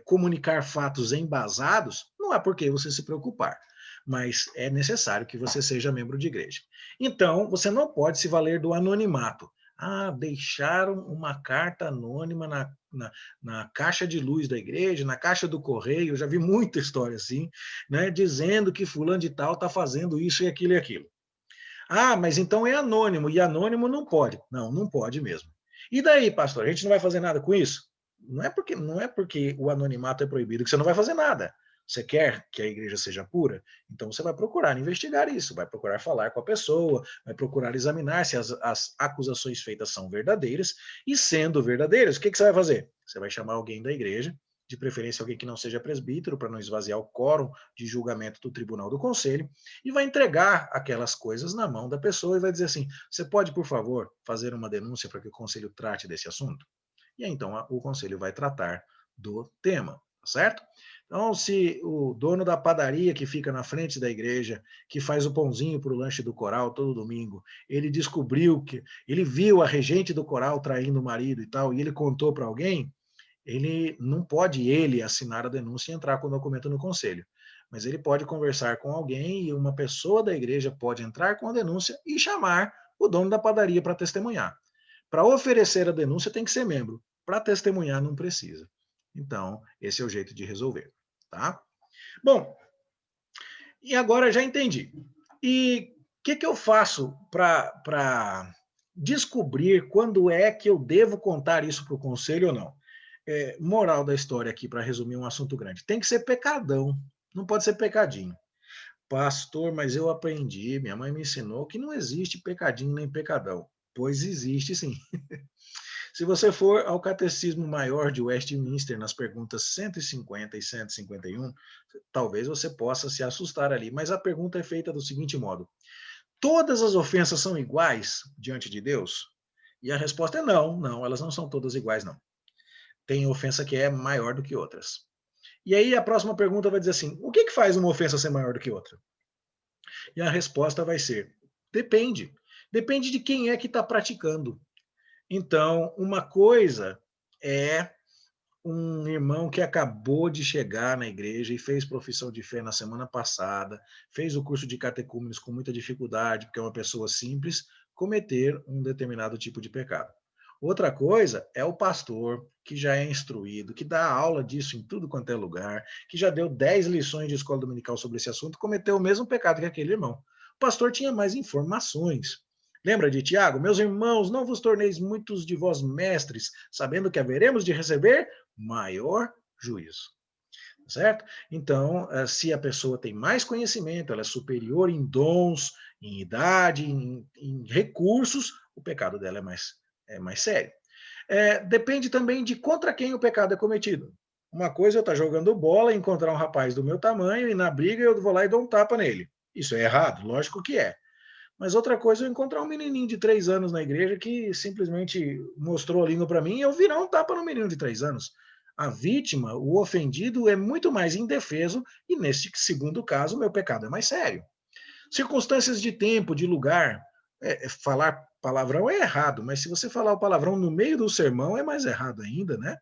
comunicar fatos embasados, não há por que você se preocupar. Mas é necessário que você seja membro de igreja. Então, você não pode se valer do anonimato. Deixaram uma carta anônima na caixa de luz da igreja, na caixa do correio, eu já vi muita história assim, né, dizendo que fulano de tal está fazendo isso e aquilo e aquilo. Mas então é anônimo, e anônimo não pode. Não, não pode mesmo. E daí, pastor, a gente não vai fazer nada com isso? Não é porque o anonimato é proibido que você não vai fazer nada. Você quer que a igreja seja pura? Então você vai procurar investigar isso, vai procurar falar com a pessoa, vai procurar examinar se as acusações feitas são verdadeiras, e sendo verdadeiras, o que você vai fazer? Você vai chamar alguém da igreja, de preferência alguém que não seja presbítero, para não esvaziar o quórum de julgamento do tribunal do conselho, e vai entregar aquelas coisas na mão da pessoa e vai dizer assim: você pode, por favor, fazer uma denúncia para que o conselho trate desse assunto? E aí, então, o conselho vai tratar do tema, tá certo? Então, se o dono da padaria que fica na frente da igreja, que faz o pãozinho para o lanche do coral todo domingo, ele descobriu que ele viu a regente do coral traindo o marido e tal, e ele contou para alguém, ele não pode ele assinar a denúncia e entrar com o documento no conselho. Mas ele pode conversar com alguém e uma pessoa da igreja pode entrar com a denúncia e chamar o dono da padaria para testemunhar. Para oferecer a denúncia tem que ser membro, para testemunhar não precisa. Então, esse é o jeito de resolver, tá? Bom, e agora já entendi. E o que eu faço para descobrir quando é que eu devo contar isso para o conselho ou não? Moral da história aqui, para resumir um assunto grande. Tem que ser pecadão, não pode ser pecadinho. Pastor, mas eu aprendi, minha mãe me ensinou que não existe pecadinho nem pecadão. Pois existe sim. Se você for ao Catecismo Maior de Westminster, nas perguntas 150 e 151, talvez você possa se assustar ali, mas a pergunta é feita do seguinte modo: todas as ofensas são iguais diante de Deus? E a resposta é não, não, elas não são todas iguais, não. Tem ofensa que é maior do que outras. E aí a próxima pergunta vai dizer assim: o que faz uma ofensa ser maior do que outra? E a resposta vai ser: depende. Depende de quem é que está praticando. Então, uma coisa é um irmão que acabou de chegar na igreja e fez profissão de fé na semana passada, fez o curso de catecúmenos com muita dificuldade, porque é uma pessoa simples, cometer um determinado tipo de pecado. Outra coisa é o pastor que já é instruído, que dá aula disso em tudo quanto é lugar, que já deu 10 lições de escola dominical sobre esse assunto, cometeu o mesmo pecado que aquele irmão. O pastor tinha mais informações. Lembra de Tiago? Meus irmãos, não vos torneis muitos de vós mestres, sabendo que haveremos de receber maior juízo. Certo? Então, se a pessoa tem mais conhecimento, ela é superior em dons, em idade, em recursos, o pecado dela é mais sério. Depende também de contra quem o pecado é cometido. Uma coisa é eu estar jogando bola e encontrar um rapaz do meu tamanho e na briga eu vou lá e dou um tapa nele. Isso é errado? Lógico que é. Mas outra coisa é eu encontrar um menininho de 3 anos na igreja que simplesmente mostrou a língua para mim e eu virar um tapa no menino de 3 anos. A vítima, o ofendido, é muito mais indefeso e, nesse segundo caso, meu pecado é mais sério. Circunstâncias de tempo, de lugar. Falar palavrão é errado, mas se você falar o palavrão no meio do sermão é mais errado ainda, né?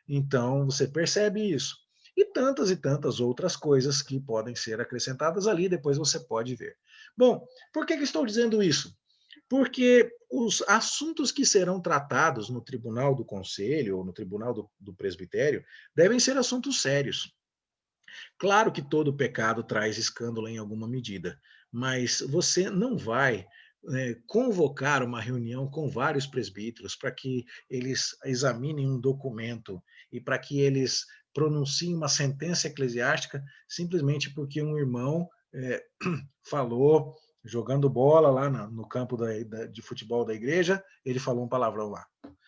Então, você percebe isso. E tantas outras coisas que podem ser acrescentadas ali, depois você pode ver. Bom, por que estou dizendo isso? Porque os assuntos que serão tratados no tribunal do conselho ou no tribunal do presbitério devem ser assuntos sérios. Claro que todo pecado traz escândalo em alguma medida, mas você não vai convocar uma reunião com vários presbíteros para que eles examinem um documento e para que eles pronunciem uma sentença eclesiástica simplesmente porque um irmão falou jogando bola lá no campo de futebol da igreja, ele falou um palavrão lá.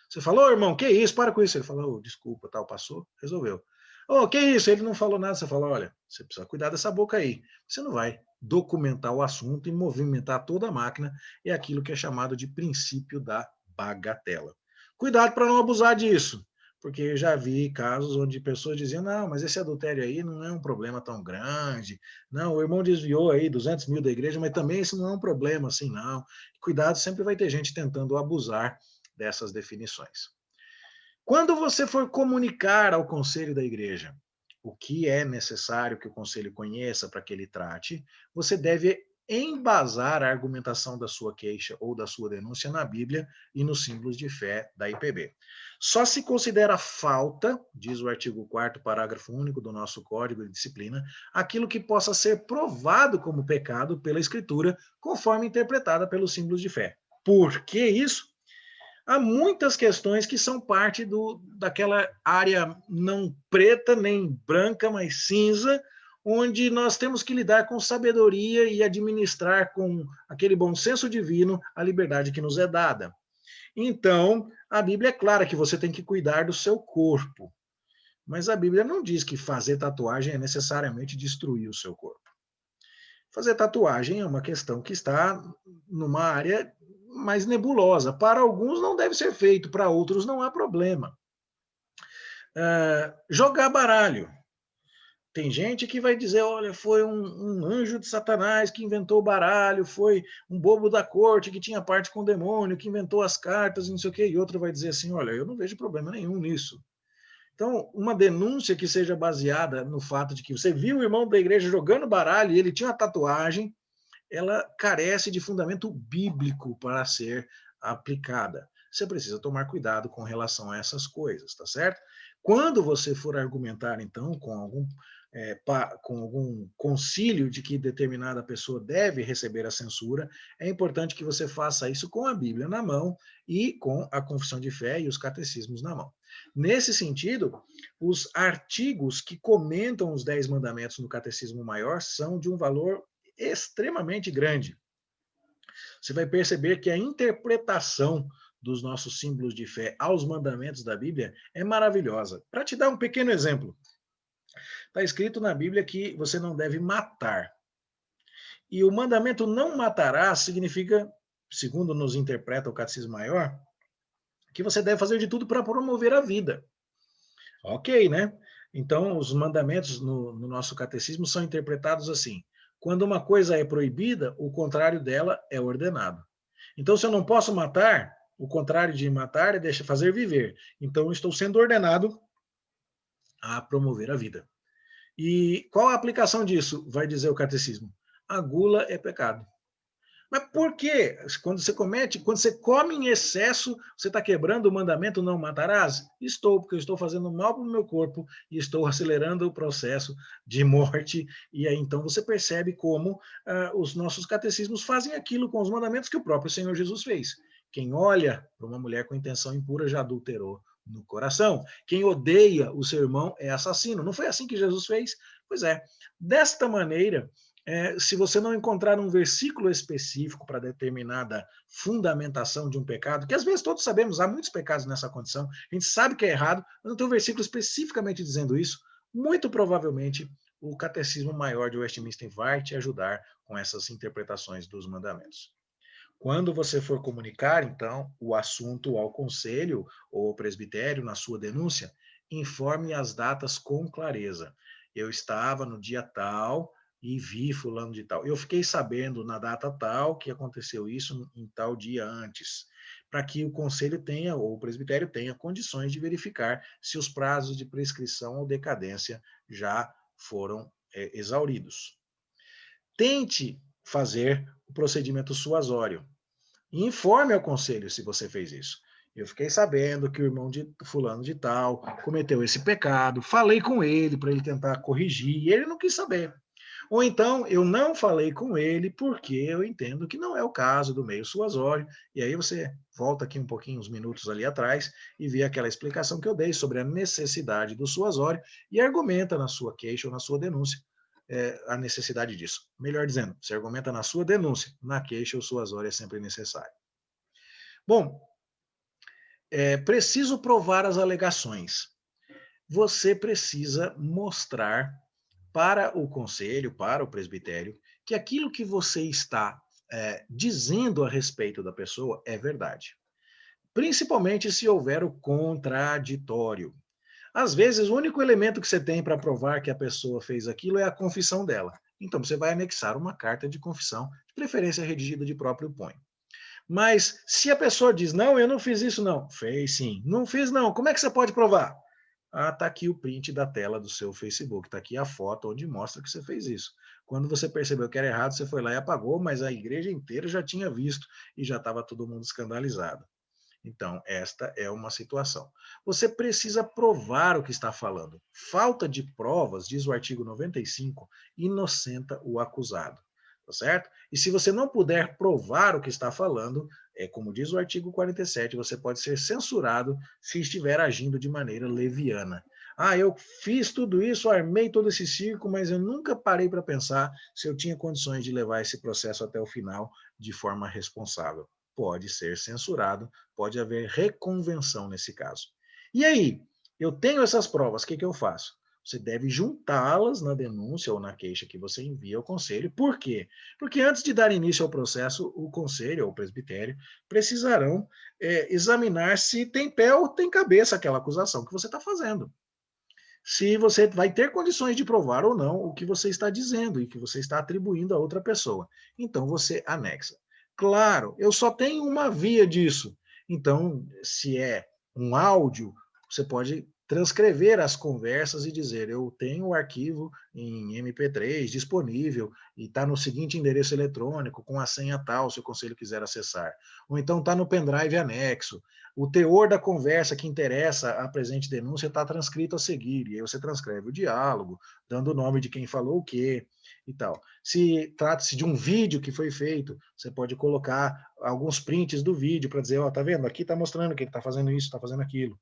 Você falou, irmão, que isso? Para com isso. Ele falou, oh, desculpa, tal, passou, resolveu. Oh, que isso? Ele não falou nada. Você falou, olha, você precisa cuidar dessa boca aí. Você não vai documentar o assunto e movimentar toda a máquina. É aquilo que é chamado de princípio da bagatela. Cuidado para não abusar disso, porque eu já vi casos onde pessoas diziam, não, mas esse adultério aí não é um problema tão grande. Não, o irmão desviou aí 200 mil da igreja, mas também isso não é um problema assim, não. Cuidado, sempre vai ter gente tentando abusar dessas definições. Quando você for comunicar ao conselho da igreja o que é necessário que o conselho conheça para que ele trate, você deve embasar a argumentação da sua queixa ou da sua denúncia na Bíblia e nos símbolos de fé da IPB. Só se considera falta, diz o artigo 4º, parágrafo único do nosso Código de Disciplina, aquilo que possa ser provado como pecado pela Escritura, conforme interpretada pelos símbolos de fé. Por que isso? Há muitas questões que são parte daquela área não preta nem branca, mas cinza, onde nós temos que lidar com sabedoria e administrar com aquele bom senso divino a liberdade que nos é dada. Então, a Bíblia é clara que você tem que cuidar do seu corpo, Mas a Bíblia não diz que fazer tatuagem é necessariamente destruir o seu corpo. Fazer tatuagem é uma questão que está numa área mais nebulosa. Para alguns não deve ser feito, para outros não há problema. Jogar baralho. Tem gente que vai dizer, olha, foi um anjo de Satanás que inventou o baralho, foi um bobo da corte que tinha parte com o demônio, que inventou as cartas, e não sei o quê. E outro vai dizer assim, olha, eu não vejo problema nenhum nisso. Então, uma denúncia que seja baseada no fato de que você viu o irmão da igreja jogando baralho e ele tinha uma tatuagem, ela carece de fundamento bíblico para ser aplicada. Você precisa tomar cuidado com relação a essas coisas, tá certo? Quando você for argumentar, então, com algum concílio de que determinada pessoa deve receber a censura, é importante que você faça isso com a Bíblia na mão e com a confissão de fé e os catecismos na mão. Nesse sentido, os artigos que comentam os 10 mandamentos no Catecismo Maior são de um valor extremamente grande. Você vai perceber que a interpretação dos nossos símbolos de fé aos mandamentos da Bíblia é maravilhosa. Para te dar um pequeno exemplo, está escrito na Bíblia que você não deve matar. E o mandamento não matarás significa, segundo nos interpreta o Catecismo Maior, que você deve fazer de tudo para promover a vida. Ok, né? Então, os mandamentos no nosso catecismo são interpretados assim: quando uma coisa é proibida, o contrário dela é ordenado. Então, se eu não posso matar, o contrário de matar é deixar fazer viver. Então, eu estou sendo ordenado a promover a vida. E qual a aplicação disso? Vai dizer o catecismo: a gula é pecado. Mas por quê? Quando você come em excesso, você está quebrando o mandamento não matarás? Estou, porque eu estou fazendo mal para o meu corpo e estou acelerando o processo de morte. E aí então você percebe como os nossos catecismos fazem aquilo com os mandamentos que o próprio Senhor Jesus fez. Quem olha para uma mulher com intenção impura já adulterou no coração. Quem odeia o seu irmão é assassino. Não foi assim que Jesus fez? Pois é. Desta maneira, se você não encontrar um versículo específico para determinada fundamentação de um pecado, que às vezes todos sabemos, há muitos pecados nessa condição, a gente sabe que é errado, mas não tem um versículo especificamente dizendo isso, muito provavelmente o Catecismo Maior de Westminster vai te ajudar com essas interpretações dos mandamentos. Quando você for comunicar, então, o assunto ao conselho ou ao presbitério na sua denúncia, informe as datas com clareza. Eu estava no dia tal e vi fulano de tal. Eu fiquei sabendo na data tal que aconteceu isso em tal dia antes, para que o conselho tenha, ou o presbitério tenha, condições de verificar se os prazos de prescrição ou decadência já foram exauridos. Tente fazer o procedimento suasório. E informe ao conselho se você fez isso. Eu fiquei sabendo que o irmão de fulano de tal cometeu esse pecado, falei com ele para ele tentar corrigir, e ele não quis saber. Ou então, eu não falei com ele porque eu entendo que não é o caso do meio suasório, e aí você volta aqui um pouquinho, uns minutos ali atrás, e vê aquela explicação que eu dei sobre a necessidade do suasório, e argumenta na sua queixa ou na sua denúncia a necessidade disso. Melhor dizendo, você argumenta na sua denúncia, na queixa o suasório é sempre necessário. Bom, preciso provar as alegações. Você precisa mostrar para o conselho, para o presbitério, que aquilo que você está dizendo a respeito da pessoa é verdade. Principalmente se houver o contraditório. Às vezes, o único elemento que você tem para provar que a pessoa fez aquilo é a confissão dela. Então, você vai anexar uma carta de confissão, de preferência redigida de próprio punho. Mas se a pessoa diz, não, eu não fiz isso, não. Fez sim. Não fiz, não. Como é que você pode provar? Ah, tá aqui o print da tela do seu Facebook, tá aqui a foto onde mostra que você fez isso. Quando você percebeu que era errado, você foi lá e apagou, mas a igreja inteira já tinha visto e já estava todo mundo escandalizado. Então, esta é uma situação. Você precisa provar o que está falando. Falta de provas, diz o artigo 95, inocenta o acusado. Tá certo? E se você não puder provar o que está falando, como diz o artigo 47, você pode ser censurado se estiver agindo de maneira leviana. Ah, eu fiz tudo isso, armei todo esse circo, mas eu nunca parei para pensar se eu tinha condições de levar esse processo até o final de forma responsável. Pode ser censurado, pode haver reconvenção nesse caso. E aí, Eu tenho essas provas, o que eu faço? Você deve juntá-las na denúncia ou na queixa que você envia ao conselho. Por quê? Porque antes de dar início ao processo, o conselho ou o presbitério precisarão examinar se tem pé ou tem cabeça aquela acusação que você está fazendo. Se você vai ter condições de provar ou não o que você está dizendo e que você está atribuindo a outra pessoa. Então você anexa. Claro, eu só tenho uma via disso. Então, se é um áudio, você pode transcrever as conversas e dizer: eu tenho o arquivo em MP3 disponível e está no seguinte endereço eletrônico com a senha tal, se o conselho quiser acessar. Ou então está no pendrive anexo. O teor da conversa que interessa à presente denúncia está transcrito a seguir, e aí você transcreve o diálogo, dando o nome de quem falou o quê e tal. Se trata-se de um vídeo que foi feito, você pode colocar alguns prints do vídeo para dizer, ó, tá vendo? Aqui tá mostrando que ele tá fazendo isso, tá fazendo aquilo.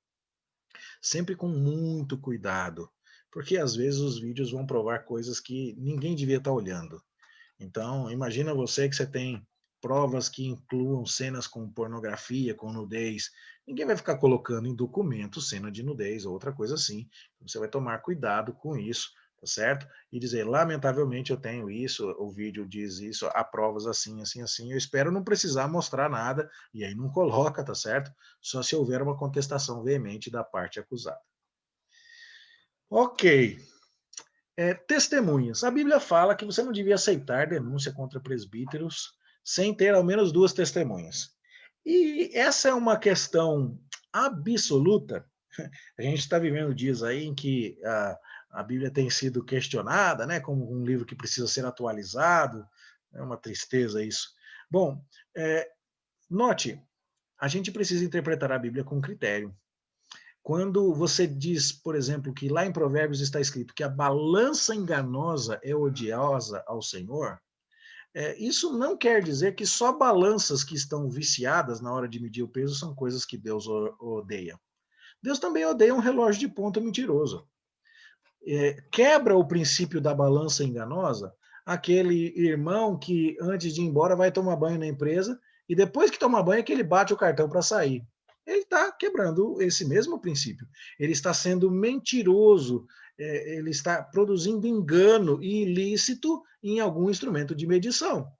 Sempre com muito cuidado, porque às vezes os vídeos vão provar coisas que ninguém devia estar olhando. Então, imagina você que você tem provas que incluam cenas com pornografia, com nudez. Ninguém vai ficar colocando em documento cena de nudez ou outra coisa assim. Você vai tomar cuidado com isso, tá certo? E dizer, lamentavelmente eu tenho isso, o vídeo diz isso, há provas assim, assim, assim. Eu espero não precisar mostrar nada, e aí não coloca, tá certo? Só se houver uma contestação veemente da parte acusada. Ok. Testemunhas. A Bíblia fala que você não devia aceitar denúncia contra presbíteros sem ter ao menos duas testemunhas. E essa é uma questão absoluta. A gente está vivendo dias aí em que a Bíblia tem sido questionada, né, como um livro que precisa ser atualizado. É uma tristeza isso. Bom, é, note, a gente precisa interpretar a Bíblia com critério. Quando você diz, por exemplo, que lá em Provérbios está escrito que a balança enganosa é odiosa ao Senhor, isso não quer dizer que só balanças que estão viciadas na hora de medir o peso são coisas que Deus odeia. Deus também odeia um relógio de ponta mentiroso. Quebra o princípio da balança enganosa aquele irmão que antes de ir embora vai tomar banho na empresa e depois que toma banho é que ele bate o cartão para sair. Ele está quebrando esse mesmo princípio. Ele está sendo mentiroso, ele está produzindo engano ilícito em algum instrumento de medição.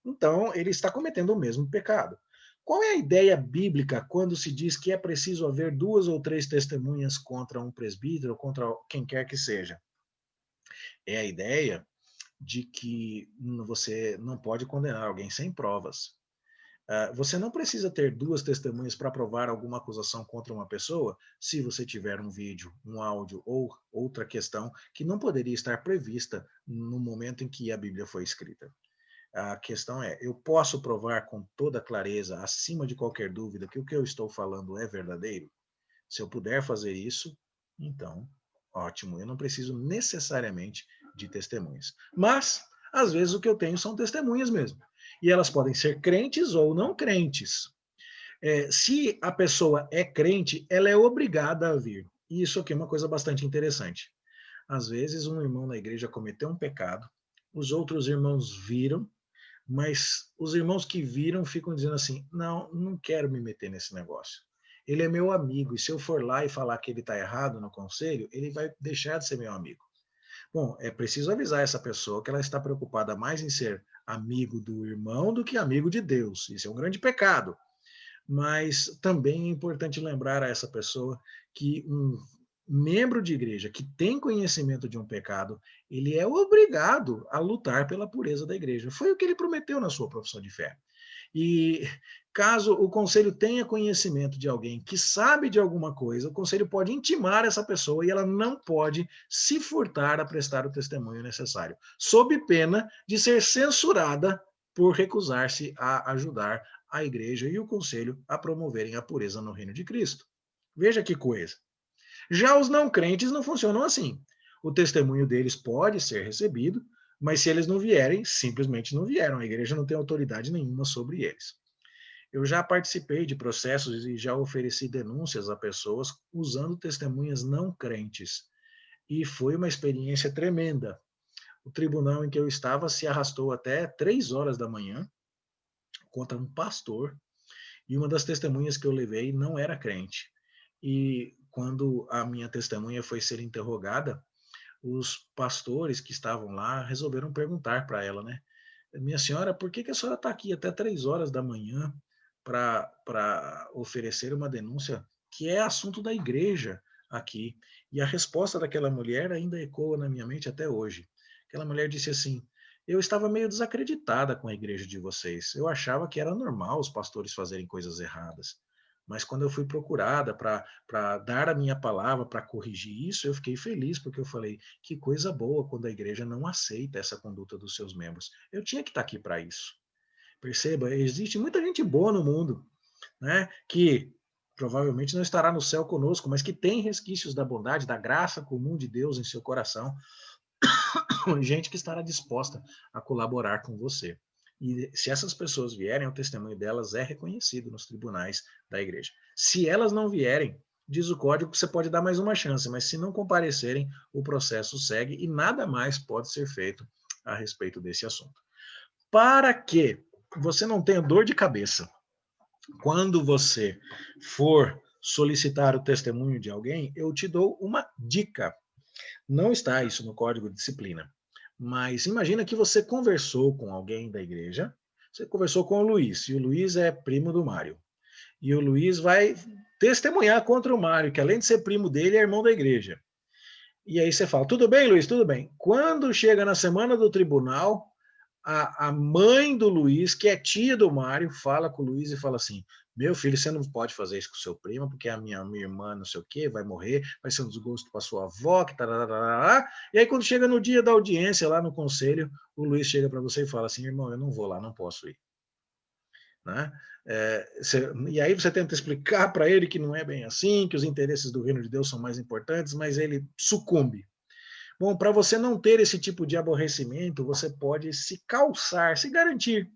Então, ele está cometendo o mesmo pecado. Qual é a ideia bíblica quando se diz que é preciso haver duas ou três testemunhas contra um presbítero ou contra quem quer que seja? É a ideia de que você não pode condenar alguém sem provas. Você não precisa ter duas testemunhas para provar alguma acusação contra uma pessoa se você tiver um vídeo, um áudio ou outra questão que não poderia estar prevista no momento em que a Bíblia foi escrita. A questão é, eu posso provar com toda clareza, acima de qualquer dúvida, que o que eu estou falando é verdadeiro? Se eu puder fazer isso, então, ótimo, eu não preciso necessariamente de testemunhas. Mas, às vezes, o que eu tenho são testemunhas mesmo. E elas podem ser crentes ou não crentes. Se a pessoa é crente, ela é obrigada a vir. E isso aqui é uma coisa bastante interessante. Às vezes, um irmão na igreja cometeu um pecado, os outros irmãos viram, mas os irmãos que viram ficam dizendo assim: não, não quero me meter nesse negócio. Ele é meu amigo, e se eu for lá e falar que ele está errado no conselho, ele vai deixar de ser meu amigo. Bom, é preciso avisar essa pessoa que ela está preocupada mais em ser amigo do irmão do que amigo de Deus. Isso é um grande pecado. Mas também é importante lembrar a essa pessoa que um membro de igreja que tem conhecimento de um pecado, ele é obrigado a lutar pela pureza da igreja. Foi o que ele prometeu na sua profissão de fé. E caso o conselho tenha conhecimento de alguém que sabe de alguma coisa, o conselho pode intimar essa pessoa e ela não pode se furtar a prestar o testemunho necessário, sob pena de ser censurada por recusar-se a ajudar a igreja e o conselho a promoverem a pureza no reino de Cristo. Veja que coisa. Já os não crentes não funcionam assim. O testemunho deles pode ser recebido, mas se eles não vierem, simplesmente não vieram. A igreja não tem autoridade nenhuma sobre eles. Eu já participei de processos e já ofereci denúncias a pessoas usando testemunhas não crentes. E foi uma experiência tremenda. O tribunal em que eu estava se arrastou até 3 horas da manhã contra um pastor, e uma das testemunhas que eu levei não era crente. E quando a minha testemunha foi ser interrogada, os pastores que estavam lá resolveram perguntar para ela, né? Minha senhora, por que a senhora está aqui até 3 horas da manhã para oferecer uma denúncia que é assunto da igreja aqui? E a resposta daquela mulher ainda ecoa na minha mente até hoje. Aquela mulher disse assim: eu estava meio desacreditada com a igreja de vocês. Eu achava que era normal os pastores fazerem coisas erradas. Mas quando eu fui procurada para dar a minha palavra, para corrigir isso, eu fiquei feliz, porque eu falei, que coisa boa quando a igreja não aceita essa conduta dos seus membros. Eu tinha que estar aqui para isso. Perceba, existe muita gente boa no mundo, né, que provavelmente não estará no céu conosco, mas que tem resquícios da bondade, da graça comum de Deus em seu coração, gente que estará disposta a colaborar com você. E se essas pessoas vierem, o testemunho delas é reconhecido nos tribunais da igreja. Se elas não vierem, diz o código que você pode dar mais uma chance, mas se não comparecerem, o processo segue e nada mais pode ser feito a respeito desse assunto. Para que você não tenha dor de cabeça quando você for solicitar o testemunho de alguém, eu te dou uma dica. Não está isso no código de disciplina. Mas imagina que você conversou com alguém da igreja, você conversou com o Luiz, e o Luiz é primo do Mário. E o Luiz vai testemunhar contra o Mário, que além de ser primo dele, é irmão da igreja. E aí você fala, tudo bem, Luiz, tudo bem. Quando chega na semana do tribunal, a mãe do Luiz, que é tia do Mário, fala com o Luiz e fala assim, meu filho, você não pode fazer isso com o seu primo, porque a minha irmã não sei o quê, vai morrer, vai ser um desgosto para sua avó, que tarará. E aí quando chega no dia da audiência lá no conselho, o Luiz chega para você e fala assim, irmão, eu não vou lá, não posso ir. Né? E aí você tenta explicar para ele que não é bem assim, que os interesses do reino de Deus são mais importantes, mas ele sucumbe. Bom, para você não ter esse tipo de aborrecimento, você pode se calçar, se garantir.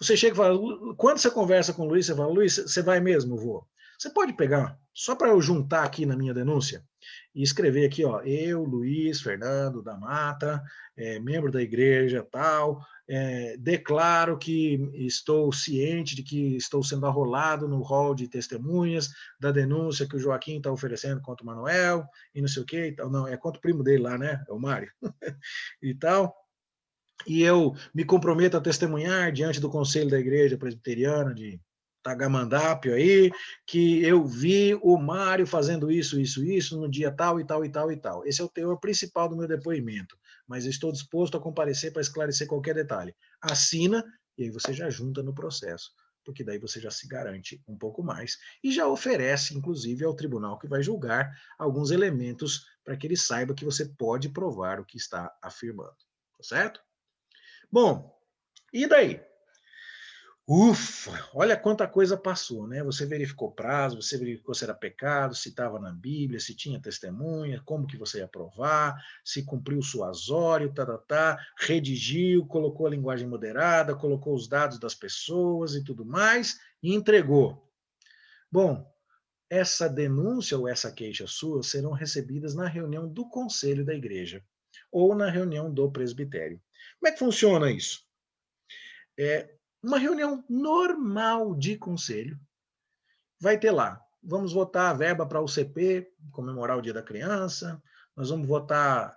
Você chega e fala, quando você conversa com o Luiz, você fala, Luiz, você vai mesmo? Vou. Você pode pegar, só para eu juntar aqui na minha denúncia, e escrever aqui, ó, eu, Luiz Fernando da Mata, membro da igreja tal, declaro que estou ciente de que estou sendo arrolado no rol de testemunhas da denúncia que o Joaquim está oferecendo contra o Manuel, e não sei o quê, e tal. Não, é contra o primo dele lá, né? É o Mário. E tal. E eu me comprometo a testemunhar diante do Conselho da Igreja Presbiteriana de Tagamandápio aí, que eu vi o Mário fazendo isso no dia tal e tal e tal e tal. Esse é o teor principal do meu depoimento, mas eu estou disposto a comparecer para esclarecer qualquer detalhe. Assina e aí você já junta no processo, porque daí você já se garante um pouco mais e já oferece, inclusive, ao tribunal que vai julgar alguns elementos para que ele saiba que você pode provar o que está afirmando, tá certo? Bom, e daí? Ufa, olha quanta coisa passou, né? Você verificou prazo, você verificou se era pecado, se estava na Bíblia, se tinha testemunha, como que você ia provar, se cumpriu o suasório, redigiu, colocou a linguagem moderada, colocou os dados das pessoas e tudo mais, e entregou. Bom, essa denúncia ou essa queixa sua serão recebidas na reunião do conselho da igreja ou na reunião do presbitério. Como é que funciona isso? Uma reunião normal de conselho, vai ter lá, vamos votar a verba para o CP, comemorar o Dia da Criança, nós vamos votar,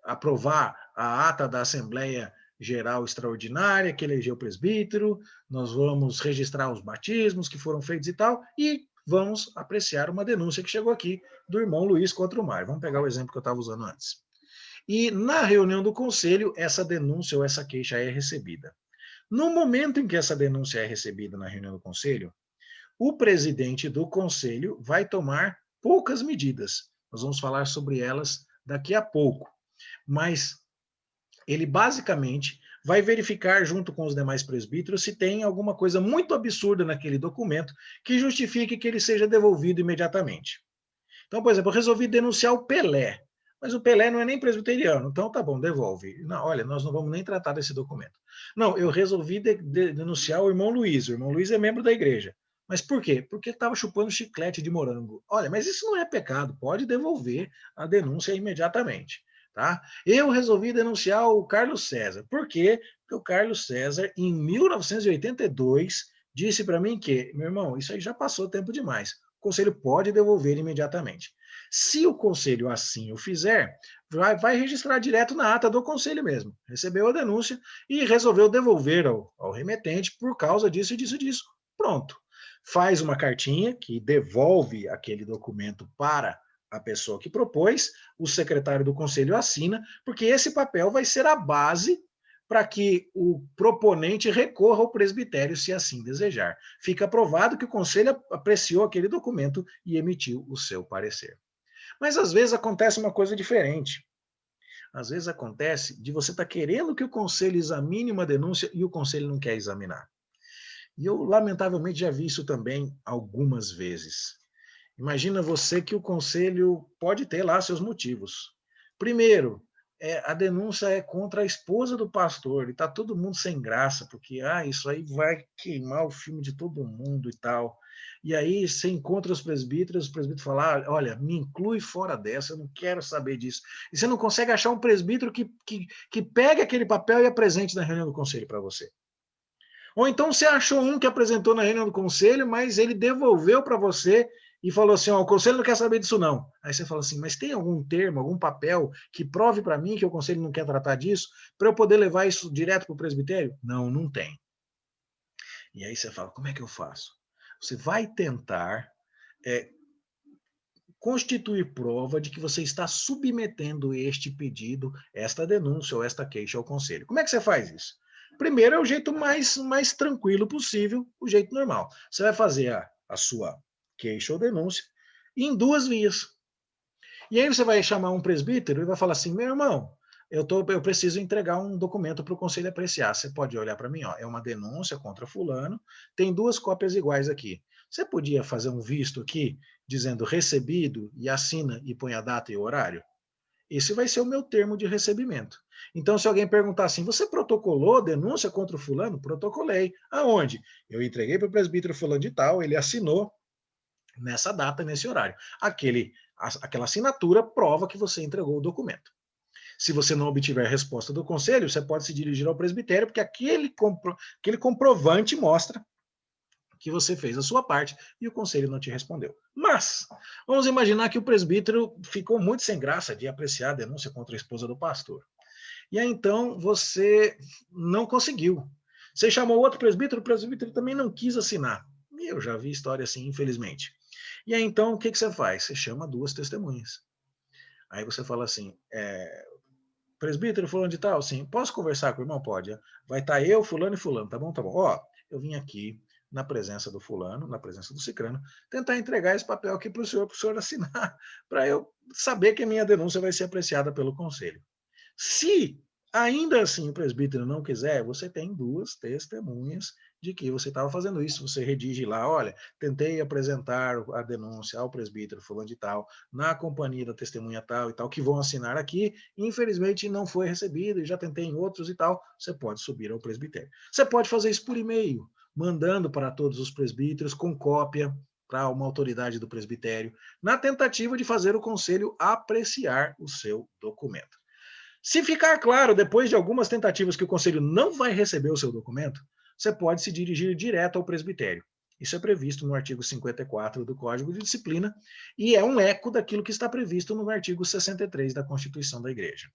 aprovar a ata da Assembleia Geral Extraordinária, que elegeu o presbítero, nós vamos registrar os batismos que foram feitos e tal, e vamos apreciar uma denúncia que chegou aqui do irmão Luiz contra o Mário. Vamos pegar o exemplo que eu estava usando antes. E na reunião do conselho, essa denúncia ou essa queixa é recebida. No momento em que essa denúncia é recebida na reunião do conselho, o presidente do conselho vai tomar poucas medidas. Nós vamos falar sobre elas daqui a pouco. Mas ele basicamente vai verificar junto com os demais presbíteros se tem alguma coisa muito absurda naquele documento que justifique que ele seja devolvido imediatamente. Então, por exemplo, eu resolvi denunciar o Pelé, mas o Pelé não é nem presbiteriano, então tá bom, devolve. Não, olha, nós não vamos nem tratar desse documento. Não, eu resolvi denunciar o irmão Luiz. O irmão Luiz é membro da igreja. Mas por quê? Porque estava chupando chiclete de morango. Olha, mas isso não é pecado, pode devolver a denúncia imediatamente. Tá? Eu resolvi denunciar o Carlos César. Por quê? Porque o Carlos César, em 1982, disse para mim que, meu irmão, isso aí já passou tempo demais. conselho pode devolver imediatamente. Se o conselho assim o fizer, vai registrar direto na ata do conselho mesmo. Recebeu a denúncia e resolveu devolver ao remetente por causa disso e disso e disso. Pronto. Faz uma cartinha que devolve aquele documento para a pessoa que propôs, o secretário do conselho assina, porque esse papel vai ser a base para que o proponente recorra ao presbitério, se assim desejar. Fica provado que o conselho apreciou aquele documento e emitiu o seu parecer. Mas às vezes acontece uma coisa diferente. Às vezes acontece de você estar querendo que o conselho examine uma denúncia e o conselho não quer examinar. E eu, lamentavelmente, já vi isso também algumas vezes. Imagina você que o conselho pode ter lá seus motivos. Primeiro, a denúncia é contra a esposa do pastor, e está todo mundo sem graça, porque isso aí vai queimar o filme de todo mundo e tal. E aí você encontra os presbíteros falam, olha, me inclui fora dessa, eu não quero saber disso. E você não consegue achar um presbítero que pegue aquele papel e apresente na reunião do conselho para você. Ou então você achou um que apresentou na reunião do conselho, mas ele devolveu para você e falou assim, o conselho não quer saber disso não. Aí você fala assim, mas tem algum termo, algum papel que prove para mim que o conselho não quer tratar disso, para eu poder levar isso direto para o presbitério? Não, não tem. E aí você fala, como é que eu faço? Você vai tentar constituir prova de que você está submetendo este pedido, esta denúncia ou esta queixa ao conselho. Como é que você faz isso? Primeiro é o jeito mais tranquilo possível, o jeito normal. Você vai fazer a sua queixa ou denúncia em duas vias. E aí você vai chamar um presbítero e vai falar assim, meu irmão, eu preciso entregar um documento para o conselho apreciar. Você pode olhar para mim, é uma denúncia contra fulano, tem duas cópias iguais aqui. Você podia fazer um visto aqui, dizendo recebido, e assina e põe a data e o horário? Esse vai ser o meu termo de recebimento. Então, se alguém perguntar assim, você protocolou denúncia contra o fulano? Protocolei. Aonde? Eu entreguei para o presbítero fulano de tal, ele assinou nessa data, nesse horário. Aquela assinatura prova que você entregou o documento. Se você não obtiver resposta do conselho, você pode se dirigir ao presbitério, porque aquele comprovante mostra que você fez a sua parte e o conselho não te respondeu. Mas, vamos imaginar que o presbítero ficou muito sem graça de apreciar a denúncia contra a esposa do pastor. E aí, então, você não conseguiu. Você chamou outro presbítero, o presbítero também não quis assinar. Eu já vi história assim, infelizmente. E aí, então, o que você faz? Você chama duas testemunhas. Aí você fala assim, presbítero fulano de tal, sim, posso conversar com o irmão? Pode. Vai estar eu, fulano e fulano, tá bom? Tá bom. Ó, eu vim aqui na presença do fulano, na presença do cicrano, tentar entregar esse papel aqui para o senhor assinar, para eu saber que a minha denúncia vai ser apreciada pelo conselho. Se ainda assim o presbítero não quiser, você tem duas testemunhas de que você estava fazendo isso. Você redige lá, olha, tentei apresentar a denúncia ao presbítero fulano de tal, na companhia da testemunha tal e tal, que vão assinar aqui, infelizmente não foi recebido e já tentei em outros e tal, você pode subir ao presbitério. Você pode fazer isso por e-mail, mandando para todos os presbíteros com cópia para uma autoridade do presbitério, na tentativa de fazer o conselho apreciar o seu documento. Se ficar claro, depois de algumas tentativas, que o conselho não vai receber o seu documento, você pode se dirigir direto ao presbitério. Isso é previsto no artigo 54 do Código de Disciplina e é um eco daquilo que está previsto no artigo 63 da Constituição da Igreja.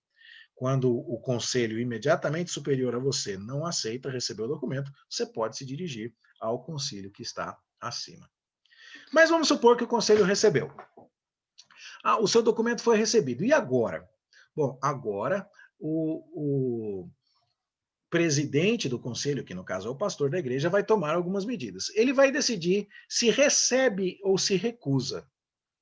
Quando o conselho imediatamente superior a você não aceita receber o documento, você pode se dirigir ao conselho que está acima. Mas vamos supor que o conselho recebeu. O seu documento foi recebido. E agora? Bom, agora o presidente do conselho, que no caso é o pastor da igreja, vai tomar algumas medidas. Ele vai decidir se recebe ou se recusa,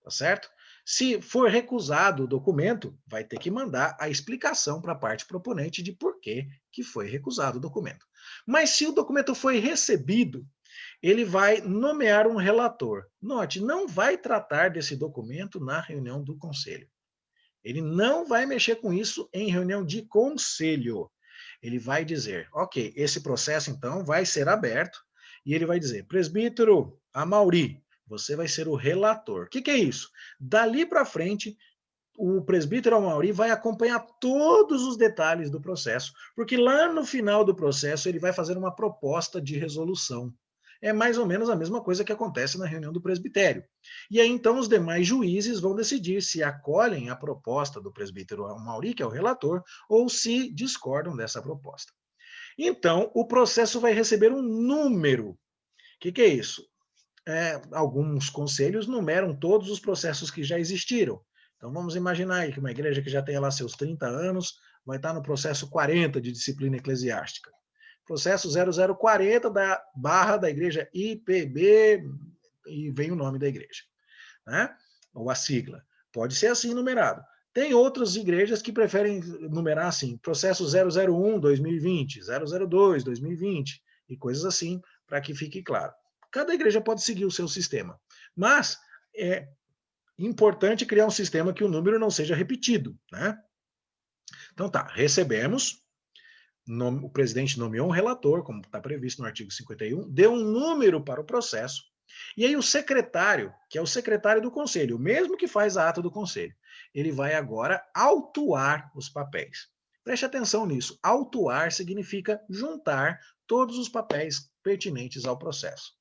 tá certo? Se for recusado o documento, vai ter que mandar a explicação para a parte proponente de por que foi recusado o documento. Mas se o documento foi recebido, ele vai nomear um relator. Note, não vai tratar desse documento na reunião do conselho. Ele não vai mexer com isso em reunião de conselho. Ele vai dizer, ok, esse processo então vai ser aberto e ele vai dizer, presbítero Amauri, você vai ser o relator. O que é isso? Dali para frente, o presbítero Amauri vai acompanhar todos os detalhes do processo, porque lá no final do processo ele vai fazer uma proposta de resolução. É mais ou menos a mesma coisa que acontece na reunião do presbitério. E aí, então, os demais juízes vão decidir se acolhem a proposta do presbítero Amauri, que é o relator, ou se discordam dessa proposta. Então, o processo vai receber um número. O que é isso? Alguns conselhos numeram todos os processos que já existiram. Então, vamos imaginar aí que uma igreja que já tem lá seus 30 anos vai estar no processo 40 de disciplina eclesiástica. Processo 0040 da barra da igreja IPB, e vem o nome da igreja, né? Ou a sigla. Pode ser assim numerado. Tem outras igrejas que preferem numerar assim, processo 001 2020, 002 2020 e coisas assim, para que fique claro. Cada igreja pode seguir o seu sistema, mas é importante criar um sistema que o número não seja repetido, né? Então tá, recebemos, o presidente nomeou um relator, como está previsto no artigo 51, deu um número para o processo, e aí o secretário, que é o secretário do conselho, o mesmo que faz a ata do conselho, ele vai agora autuar os papéis. Preste atenção nisso. Autuar significa juntar todos os papéis pertinentes ao processo.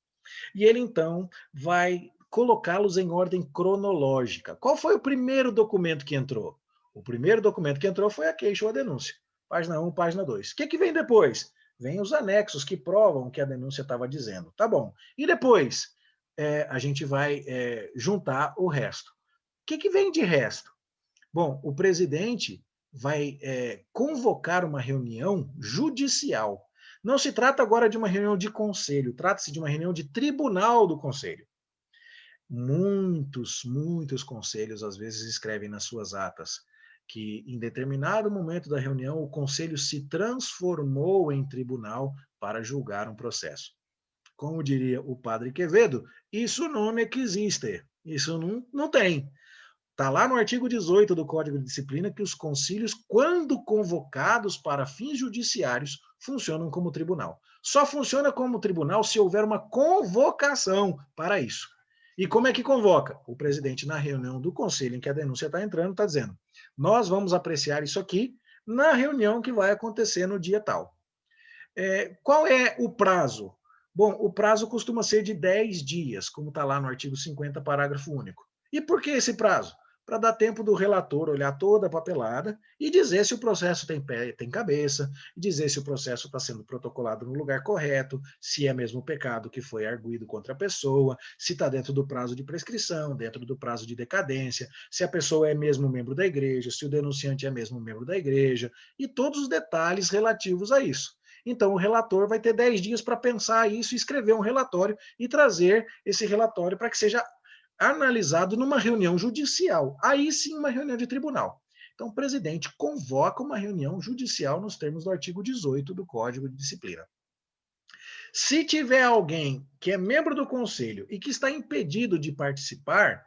E ele, então, vai colocá-los em ordem cronológica. Qual foi o primeiro documento que entrou? O primeiro documento que entrou foi a queixa ou a denúncia. Página 1, página 2. O que vem depois? Vem os anexos que provam o que a denúncia estava dizendo. Tá bom. E depois? A gente vai juntar o resto. O que vem de resto? Bom, o presidente vai convocar uma reunião judicial. Não se trata agora de uma reunião de conselho, trata-se de uma reunião de tribunal do conselho. Muitos conselhos às vezes escrevem nas suas atas que em determinado momento da reunião o conselho se transformou em tribunal para julgar um processo. Como diria o padre Quevedo, isso não existe, isso não tem. Está lá no artigo 18 do Código de Disciplina que os concílios, quando convocados para fins judiciários, funcionam como tribunal. Só funciona como tribunal se houver uma convocação para isso. E como é que convoca? O presidente, na reunião do conselho em que a denúncia está entrando, está dizendo: nós vamos apreciar isso aqui na reunião que vai acontecer no dia tal. Qual é o prazo? Bom, o prazo costuma ser de 10 dias, como está lá no artigo 50, parágrafo único. E por que esse prazo? Para dar tempo do relator olhar toda a papelada e dizer se o processo tem pé, tem cabeça, dizer se o processo está sendo protocolado no lugar correto, se é mesmo pecado que foi arguido contra a pessoa, se está dentro do prazo de prescrição, dentro do prazo de decadência, se a pessoa é mesmo membro da igreja, se o denunciante é mesmo membro da igreja, e todos os detalhes relativos a isso. Então, o relator vai ter 10 dias para pensar isso, escrever um relatório e trazer esse relatório para que seja analisado numa reunião judicial. Aí sim, uma reunião de tribunal. Então, o presidente convoca uma reunião judicial nos termos do artigo 18 do Código de Disciplina. Se tiver alguém que é membro do conselho e que está impedido de participar,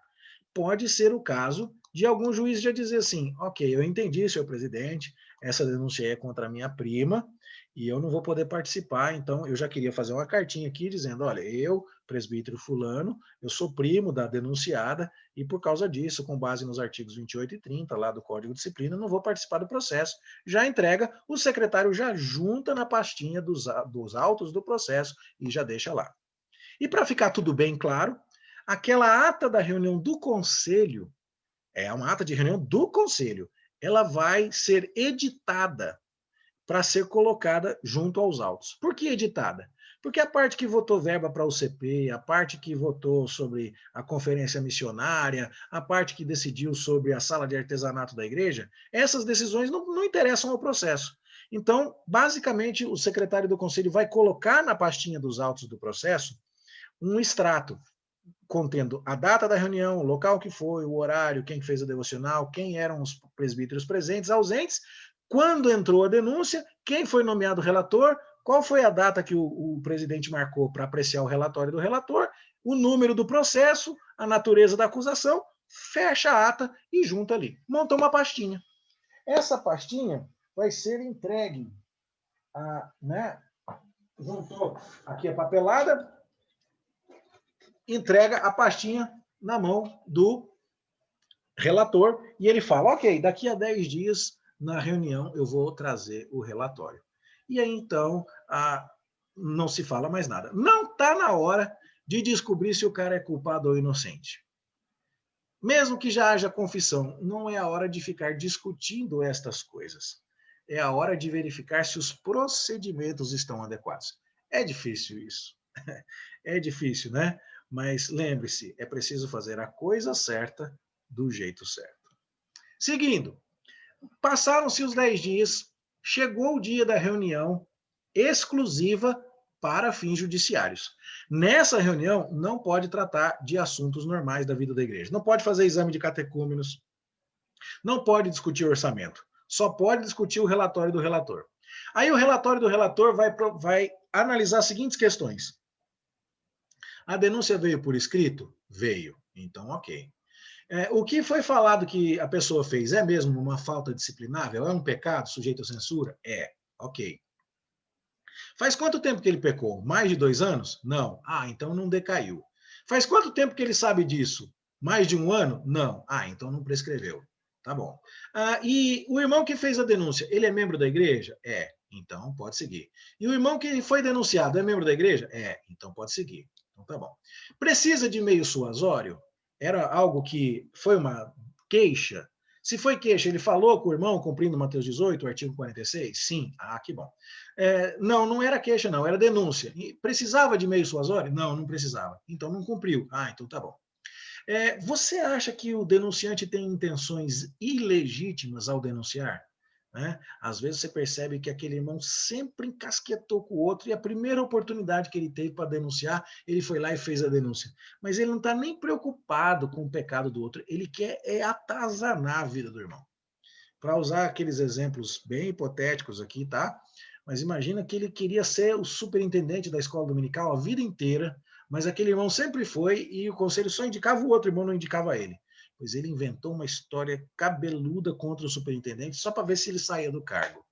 pode ser o caso de algum juiz já dizer assim: ok, eu entendi, senhor presidente, essa denúncia é contra a minha prima e eu não vou poder participar, então eu já queria fazer uma cartinha aqui dizendo: olha, eu, presbítero fulano, eu sou primo da denunciada e por causa disso, com base nos artigos 28 e 30 lá do Código de Disciplina, não vou participar do processo. Já entrega, o secretário já junta na pastinha dos autos do processo e já deixa lá. E para ficar tudo bem claro, aquela ata da reunião do conselho, é uma ata de reunião do conselho, ela vai ser editada para ser colocada junto aos autos. Por que editada? Porque a parte que votou verba para o CP, a parte que votou sobre a conferência missionária, a parte que decidiu sobre a sala de artesanato da igreja, essas decisões não interessam ao processo. Então, basicamente, o secretário do conselho vai colocar na pastinha dos autos do processo um extrato contendo a data da reunião, o local que foi, o horário, quem fez a devocional, quem eram os presbíteros presentes, ausentes, quando entrou a denúncia, quem foi nomeado relator, qual foi a data que o presidente marcou para apreciar o relatório do relator, o número do processo, a natureza da acusação, fecha a ata e junta ali. Monta uma pastinha. Essa pastinha vai ser entregue juntou aqui a papelada, entrega a pastinha na mão do relator e ele fala: ok, daqui a 10 dias, na reunião, eu vou trazer o relatório. E aí, então, não se fala mais nada. Não está na hora de descobrir se o cara é culpado ou inocente. Mesmo que já haja confissão, não é a hora de ficar discutindo estas coisas. É a hora de verificar se os procedimentos estão adequados. É difícil isso. É difícil, né? Mas lembre-se, é preciso fazer a coisa certa do jeito certo. Seguindo, passaram-se os 10 dias, chegou o dia da reunião exclusiva para fins judiciários. Nessa reunião, não pode tratar de assuntos normais da vida da igreja. Não pode fazer exame de catecúmenos, não pode discutir orçamento, só pode discutir o relatório do relator. Aí o relatório do relator vai analisar as seguintes questões. A denúncia veio por escrito? Veio. Então, ok. O que foi falado que a pessoa fez é mesmo uma falta disciplinável? É um pecado sujeito à censura? É. Ok. Faz quanto tempo que ele pecou? Mais de 2 anos? Não. Ah, então não decaiu. Faz quanto tempo que ele sabe disso? Mais de 1 ano? Não. Ah, então não prescreveu. Tá bom. E o irmão que fez a denúncia, ele é membro da igreja? É. Então pode seguir. E o irmão que foi denunciado é membro da igreja? É. Então pode seguir. Então tá bom. Precisa de meio suasório? Era algo que foi uma queixa? Se foi queixa, ele falou com o irmão, cumprindo Mateus 18, artigo 46? Sim. Ah, que bom. Não, não era queixa, não, era denúncia. E precisava de meio suasório? Não, não precisava. Então não cumpriu. Ah, então tá bom. Você acha que o denunciante tem intenções ilegítimas ao denunciar? Né? Às vezes você percebe que aquele irmão sempre encasquetou com o outro e a primeira oportunidade que ele teve para denunciar, ele foi lá e fez a denúncia. Mas ele não está nem preocupado com o pecado do outro, ele quer atazanar a vida do irmão. Para usar aqueles exemplos bem hipotéticos aqui, tá? Mas imagina que ele queria ser o superintendente da escola dominical a vida inteira, mas aquele irmão sempre foi e o conselho só indicava o outro irmão, não indicava ele. Pois ele inventou uma história cabeluda contra o superintendente só para ver se ele saía do cargo.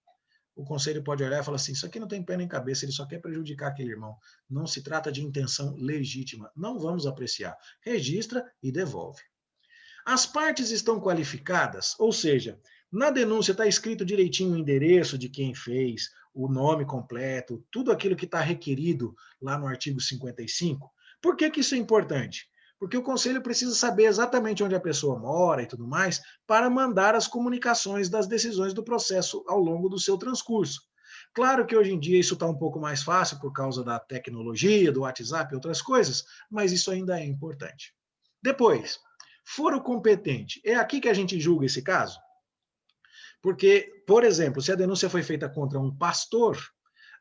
O conselho pode olhar e falar assim: isso aqui não tem pé nem cabeça, ele só quer prejudicar aquele irmão. Não se trata de intenção legítima. Não vamos apreciar. Registra e devolve. As partes estão qualificadas, ou seja, na denúncia está escrito direitinho o endereço de quem fez, o nome completo, tudo aquilo que está requerido lá no artigo 55. Por que isso é importante? Porque o conselho precisa saber exatamente onde a pessoa mora e tudo mais, para mandar as comunicações das decisões do processo ao longo do seu transcurso. Claro que hoje em dia isso está um pouco mais fácil por causa da tecnologia, do WhatsApp e outras coisas, mas isso ainda é importante. Depois, foro competente. É aqui que a gente julga esse caso? Porque, por exemplo, se a denúncia foi feita contra um pastor,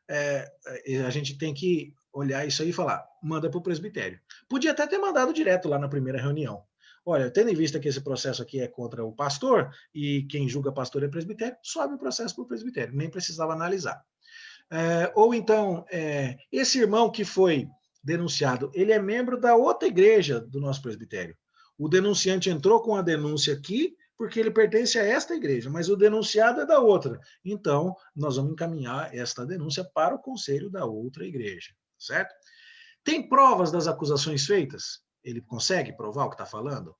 a gente tem que olhar isso aí e falar, manda para o presbitério. Podia até ter mandado direto lá na primeira reunião. Olha, tendo em vista que esse processo aqui é contra o pastor e quem julga pastor é presbitério, sobe o processo para o presbitério, nem precisava analisar. Ou então, esse irmão que foi denunciado, ele é membro da outra igreja do nosso presbitério. O denunciante entrou com a denúncia aqui porque ele pertence a esta igreja, mas o denunciado é da outra. Então, nós vamos encaminhar esta denúncia para o conselho da outra igreja, certo? Tem provas das acusações feitas? Ele consegue provar o que está falando?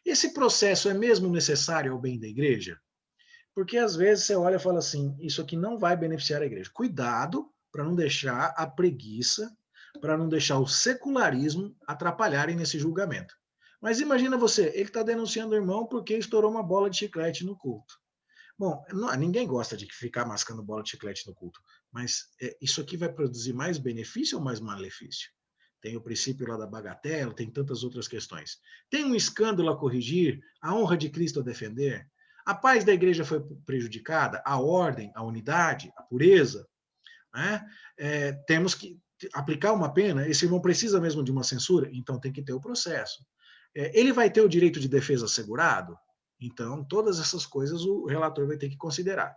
Esse processo é mesmo necessário ao bem da igreja? Porque às vezes você olha e fala assim, isso aqui não vai beneficiar a igreja. Cuidado para não deixar a preguiça, para não deixar o secularismo atrapalharem nesse julgamento. Mas imagina você, ele está denunciando o irmão porque estourou uma bola de chiclete no culto. Bom, ninguém gosta de ficar mascando bola de chiclete no culto, mas isso aqui vai produzir mais benefício ou mais malefício? Tem o princípio lá da bagatela, tem tantas outras questões. Tem um escândalo a corrigir, a honra de Cristo a defender, a paz da igreja foi prejudicada, a ordem, a unidade, a pureza. Né? Temos que aplicar uma pena, esse irmão precisa mesmo de uma censura, então tem que ter o processo. Ele vai ter o direito de defesa assegurado? Então, todas essas coisas o relator vai ter que considerar.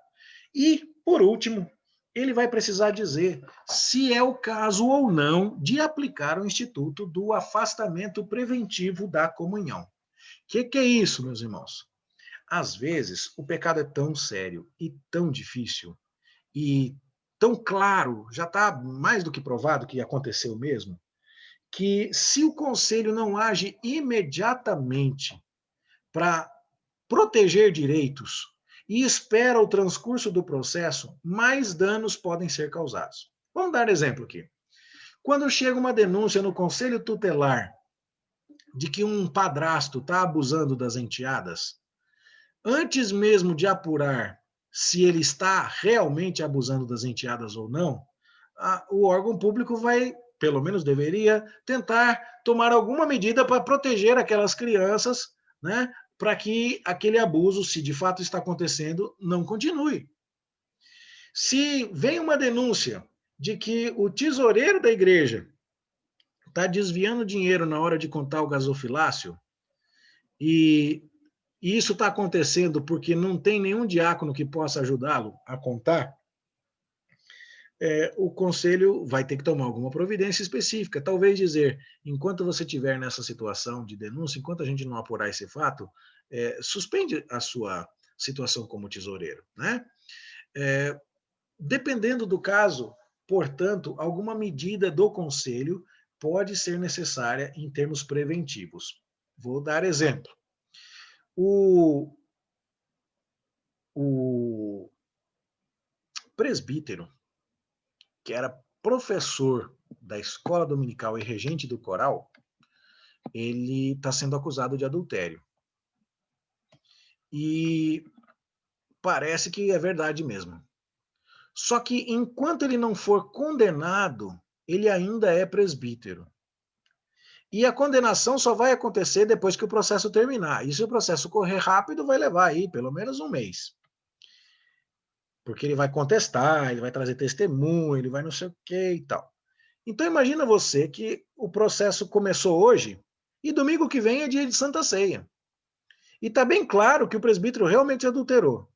E, por último, ele vai precisar dizer se é o caso ou não de aplicar o instituto do afastamento preventivo da comunhão. O que é isso, meus irmãos? Às vezes, o pecado é tão sério e tão difícil e tão claro, já está mais do que provado que aconteceu mesmo, que se o conselho não age imediatamente para proteger direitos e espera o transcurso do processo, mais danos podem ser causados. Vamos dar exemplo aqui. Quando chega uma denúncia no conselho tutelar de que um padrasto está abusando das enteadas, antes mesmo de apurar se ele está realmente abusando das enteadas ou não, o órgão público vai, pelo menos deveria, tentar tomar alguma medida para proteger aquelas crianças, né, para que aquele abuso, se de fato está acontecendo, não continue. Se vem uma denúncia de que o tesoureiro da igreja está desviando dinheiro na hora de contar o gasofilácio, e isso está acontecendo porque não tem nenhum diácono que possa ajudá-lo a contar, o conselho vai ter que tomar alguma providência específica. Talvez dizer, enquanto você estiver nessa situação de denúncia, enquanto a gente não apurar esse fato, suspende a sua situação como tesoureiro, né? Dependendo do caso, portanto, alguma medida do conselho pode ser necessária em termos preventivos. Vou dar exemplo. O presbítero, que era professor da escola dominical e regente do coral, ele está sendo acusado de adultério. E parece que é verdade mesmo. Só que enquanto ele não for condenado, ele ainda é presbítero. E a condenação só vai acontecer depois que o processo terminar. E se o processo correr rápido, vai levar aí pelo menos um mês. Porque ele vai contestar, ele vai trazer testemunho, ele vai não sei o que e tal. Então imagina você que o processo começou hoje e domingo que vem é dia de Santa Ceia. E está bem claro que o presbítero realmente adulterou,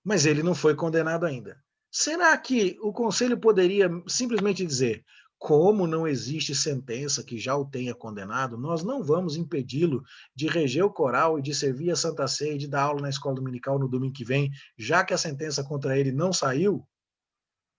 mas ele não foi condenado ainda. Será que o conselho poderia simplesmente dizer, como não existe sentença que já o tenha condenado, nós não vamos impedi-lo de reger o coral e de servir a Santa Ceia e de dar aula na escola dominical no domingo que vem, já que a sentença contra ele não saiu?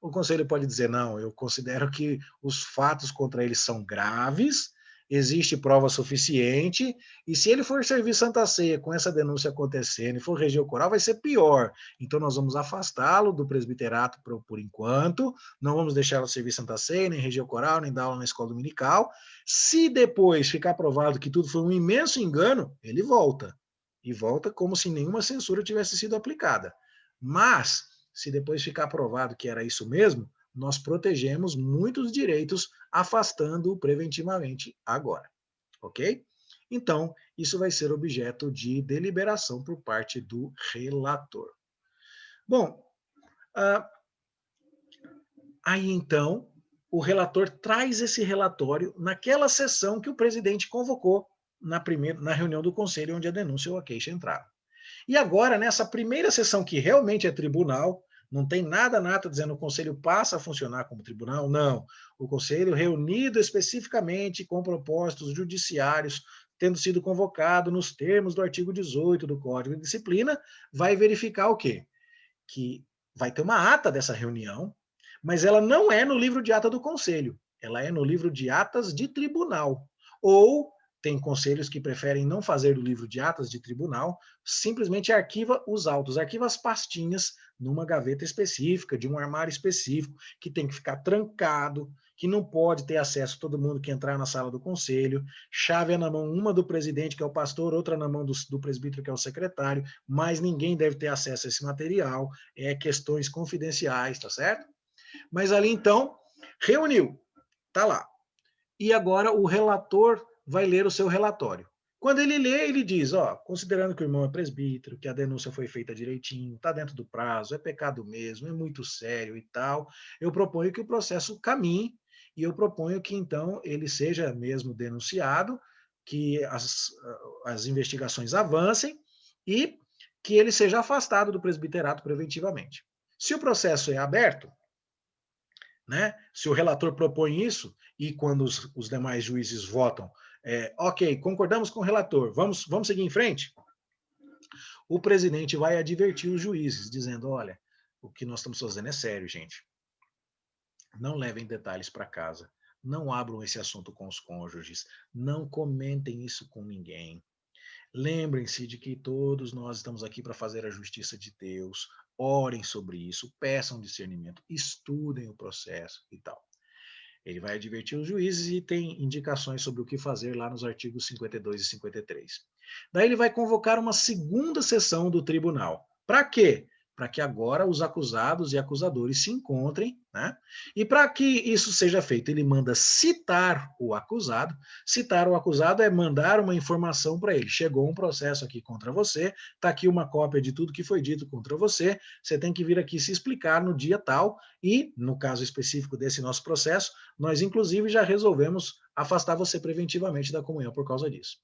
O conselho pode dizer, não, eu considero que os fatos contra ele são graves, existe prova suficiente, e se ele for servir Santa Ceia com essa denúncia acontecendo e for reger o coral, vai ser pior. Então nós vamos afastá-lo do presbiterato por enquanto, não vamos deixá-lo servir Santa Ceia, nem reger o coral, nem dar aula na escola dominical. Se depois ficar provado que tudo foi um imenso engano, ele volta. E volta como se nenhuma censura tivesse sido aplicada. Mas se depois ficar provado que era isso mesmo, nós protegemos muitos direitos afastando-o preventivamente agora, ok? Então, isso vai ser objeto de deliberação por parte do relator. Bom, aí então, o relator traz esse relatório naquela sessão que o presidente convocou na reunião do conselho onde a denúncia ou a queixa entraram. E agora, nessa primeira sessão, que realmente é tribunal, não tem nada dizendo que o conselho passa a funcionar como tribunal, não. O conselho, reunido especificamente com propósitos judiciários, tendo sido convocado nos termos do artigo 18 do Código de Disciplina, vai verificar o quê? Que vai ter uma ata dessa reunião, mas ela não é no livro de ata do conselho, ela é no livro de atas de tribunal. Ou tem conselhos que preferem não fazer do livro de atas de tribunal, simplesmente arquiva os autos, arquiva as pastinhas numa gaveta específica, de um armário específico, que tem que ficar trancado, que não pode ter acesso todo mundo que entrar na sala do conselho, chave é na mão, uma do presidente, que é o pastor, outra na mão do presbítero, que é o secretário, mas ninguém deve ter acesso a esse material, questões confidenciais, tá certo? Mas ali então, reuniu, tá lá. E agora o relator vai ler o seu relatório. Quando ele lê, ele diz, considerando que o irmão é presbítero, que a denúncia foi feita direitinho, está dentro do prazo, é pecado mesmo, é muito sério e tal, eu proponho que o processo caminhe e eu proponho que então ele seja mesmo denunciado, que as investigações avancem e que ele seja afastado do presbiterato preventivamente. Se o processo é aberto, né? Se o relator propõe isso, e quando os demais juízes votam, ok, concordamos com o relator, vamos seguir em frente, o presidente vai advertir os juízes, dizendo, olha, o que nós estamos fazendo é sério, gente. Não levem detalhes para casa, não abram esse assunto com os cônjuges, não comentem isso com ninguém. Lembrem-se de que todos nós estamos aqui para fazer a justiça de Deus. Orem sobre isso, peçam discernimento, estudem o processo e tal. Ele vai advertir os juízes e tem indicações sobre o que fazer lá nos artigos 52 e 53. Daí ele vai convocar uma segunda sessão do tribunal. Para quê? Para que agora os acusados e acusadores se encontrem, né? E para que isso seja feito, ele manda citar o acusado. Citar o acusado é mandar uma informação para ele. Chegou um processo aqui contra você, está aqui uma cópia de tudo que foi dito contra você, você tem que vir aqui se explicar no dia tal, e, no caso específico desse nosso processo, nós inclusive já resolvemos afastar você preventivamente da comunhão por causa disso.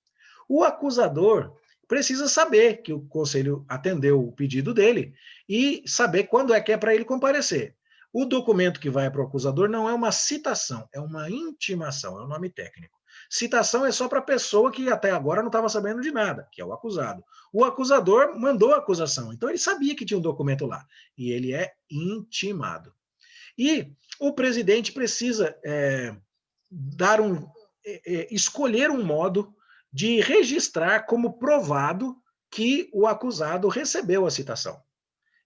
O acusador precisa saber que o conselho atendeu o pedido dele e saber quando é que é para ele comparecer. O documento que vai para o acusador não é uma citação, é uma intimação, é o nome técnico. Citação é só para a pessoa que até agora não estava sabendo de nada, que é o acusado. O acusador mandou a acusação, então ele sabia que tinha um documento lá, e ele é intimado. E o presidente precisa dar escolher um modo de registrar como provado que o acusado recebeu a citação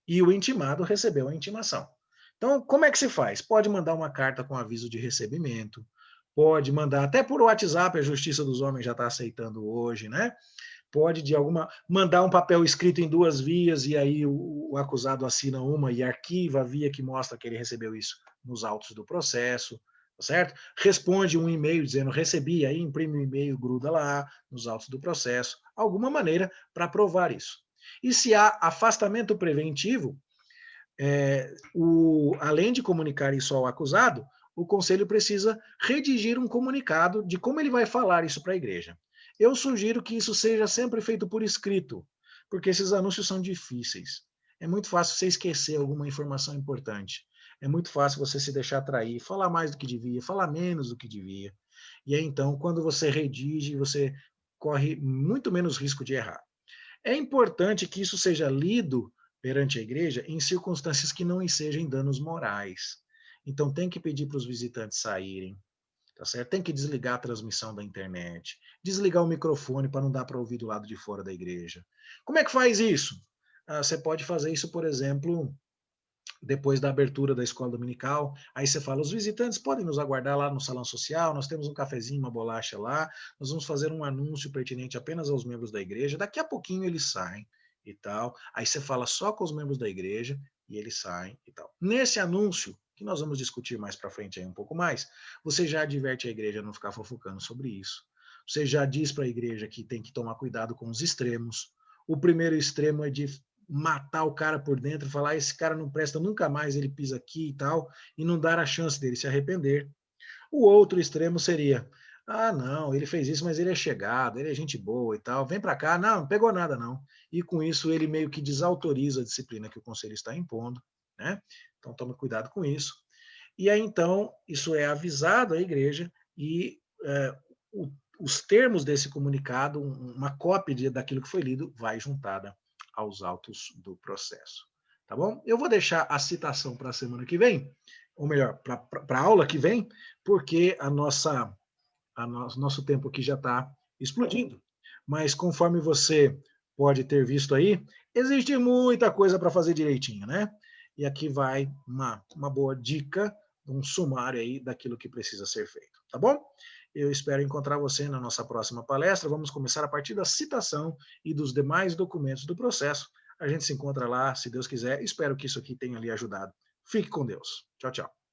e o intimado recebeu a intimação. Então, como é que se faz? Pode mandar uma carta com aviso de recebimento, pode mandar até por WhatsApp, a Justiça dos Homens já está aceitando hoje, né? Pode de alguma mandar um papel escrito em duas vias e aí o acusado assina uma e arquiva a via que mostra que ele recebeu isso nos autos do processo, tá certo? Responde um e-mail dizendo recebi, aí imprime o e-mail, gruda lá nos autos do processo, alguma maneira para provar isso. E se há afastamento preventivo, além de comunicar isso ao acusado, o conselho precisa redigir um comunicado de como ele vai falar isso para a igreja. Eu sugiro que isso seja sempre feito por escrito, porque esses anúncios são difíceis. É muito fácil você esquecer alguma informação importante. É muito fácil você se deixar atrair, falar mais do que devia, falar menos do que devia. E aí, então, quando você redige, você corre muito menos risco de errar. É importante que isso seja lido perante a igreja em circunstâncias que não ensejem danos morais. Então, tem que pedir para os visitantes saírem, tá certo? Tem que desligar a transmissão da internet, desligar o microfone para não dar para ouvir do lado de fora da igreja. Como é que faz isso? Você pode fazer isso, por exemplo, depois da abertura da escola dominical, aí você fala, os visitantes podem nos aguardar lá no salão social, nós temos um cafezinho, uma bolacha lá, nós vamos fazer um anúncio pertinente apenas aos membros da igreja, daqui a pouquinho eles saem e tal, aí você fala só com os membros da igreja e eles saem e tal. Nesse anúncio, que nós vamos discutir mais para frente aí um pouco mais, você já adverte a igreja a não ficar fofocando sobre isso. Você já diz para a igreja que tem que tomar cuidado com os extremos. O primeiro extremo é de matar o cara por dentro, falar esse cara não presta, nunca mais ele pisa aqui e tal, e não dar a chance dele se arrepender. O outro extremo seria, não, ele fez isso, mas ele é chegado, ele é gente boa e tal, vem para cá, não pegou nada não. E com isso ele meio que desautoriza a disciplina que o conselho está impondo, né? Então tome cuidado com isso. E aí então isso é avisado à igreja e os termos desse comunicado, uma cópia daquilo que foi lido, vai juntada aos autos do processo. Tá bom? Eu vou deixar a citação para a semana que vem, ou melhor, para a aula que vem, porque nosso tempo aqui já está explodindo. Mas conforme você pode ter visto aí, existe muita coisa para fazer direitinho, né? E aqui vai uma boa dica, um sumário aí daquilo que precisa ser feito, tá bom? Eu espero encontrar você na nossa próxima palestra. Vamos começar a partir da citação e dos demais documentos do processo. A gente se encontra lá, se Deus quiser. Espero que isso aqui tenha lhe ajudado. Fique com Deus. Tchau, tchau.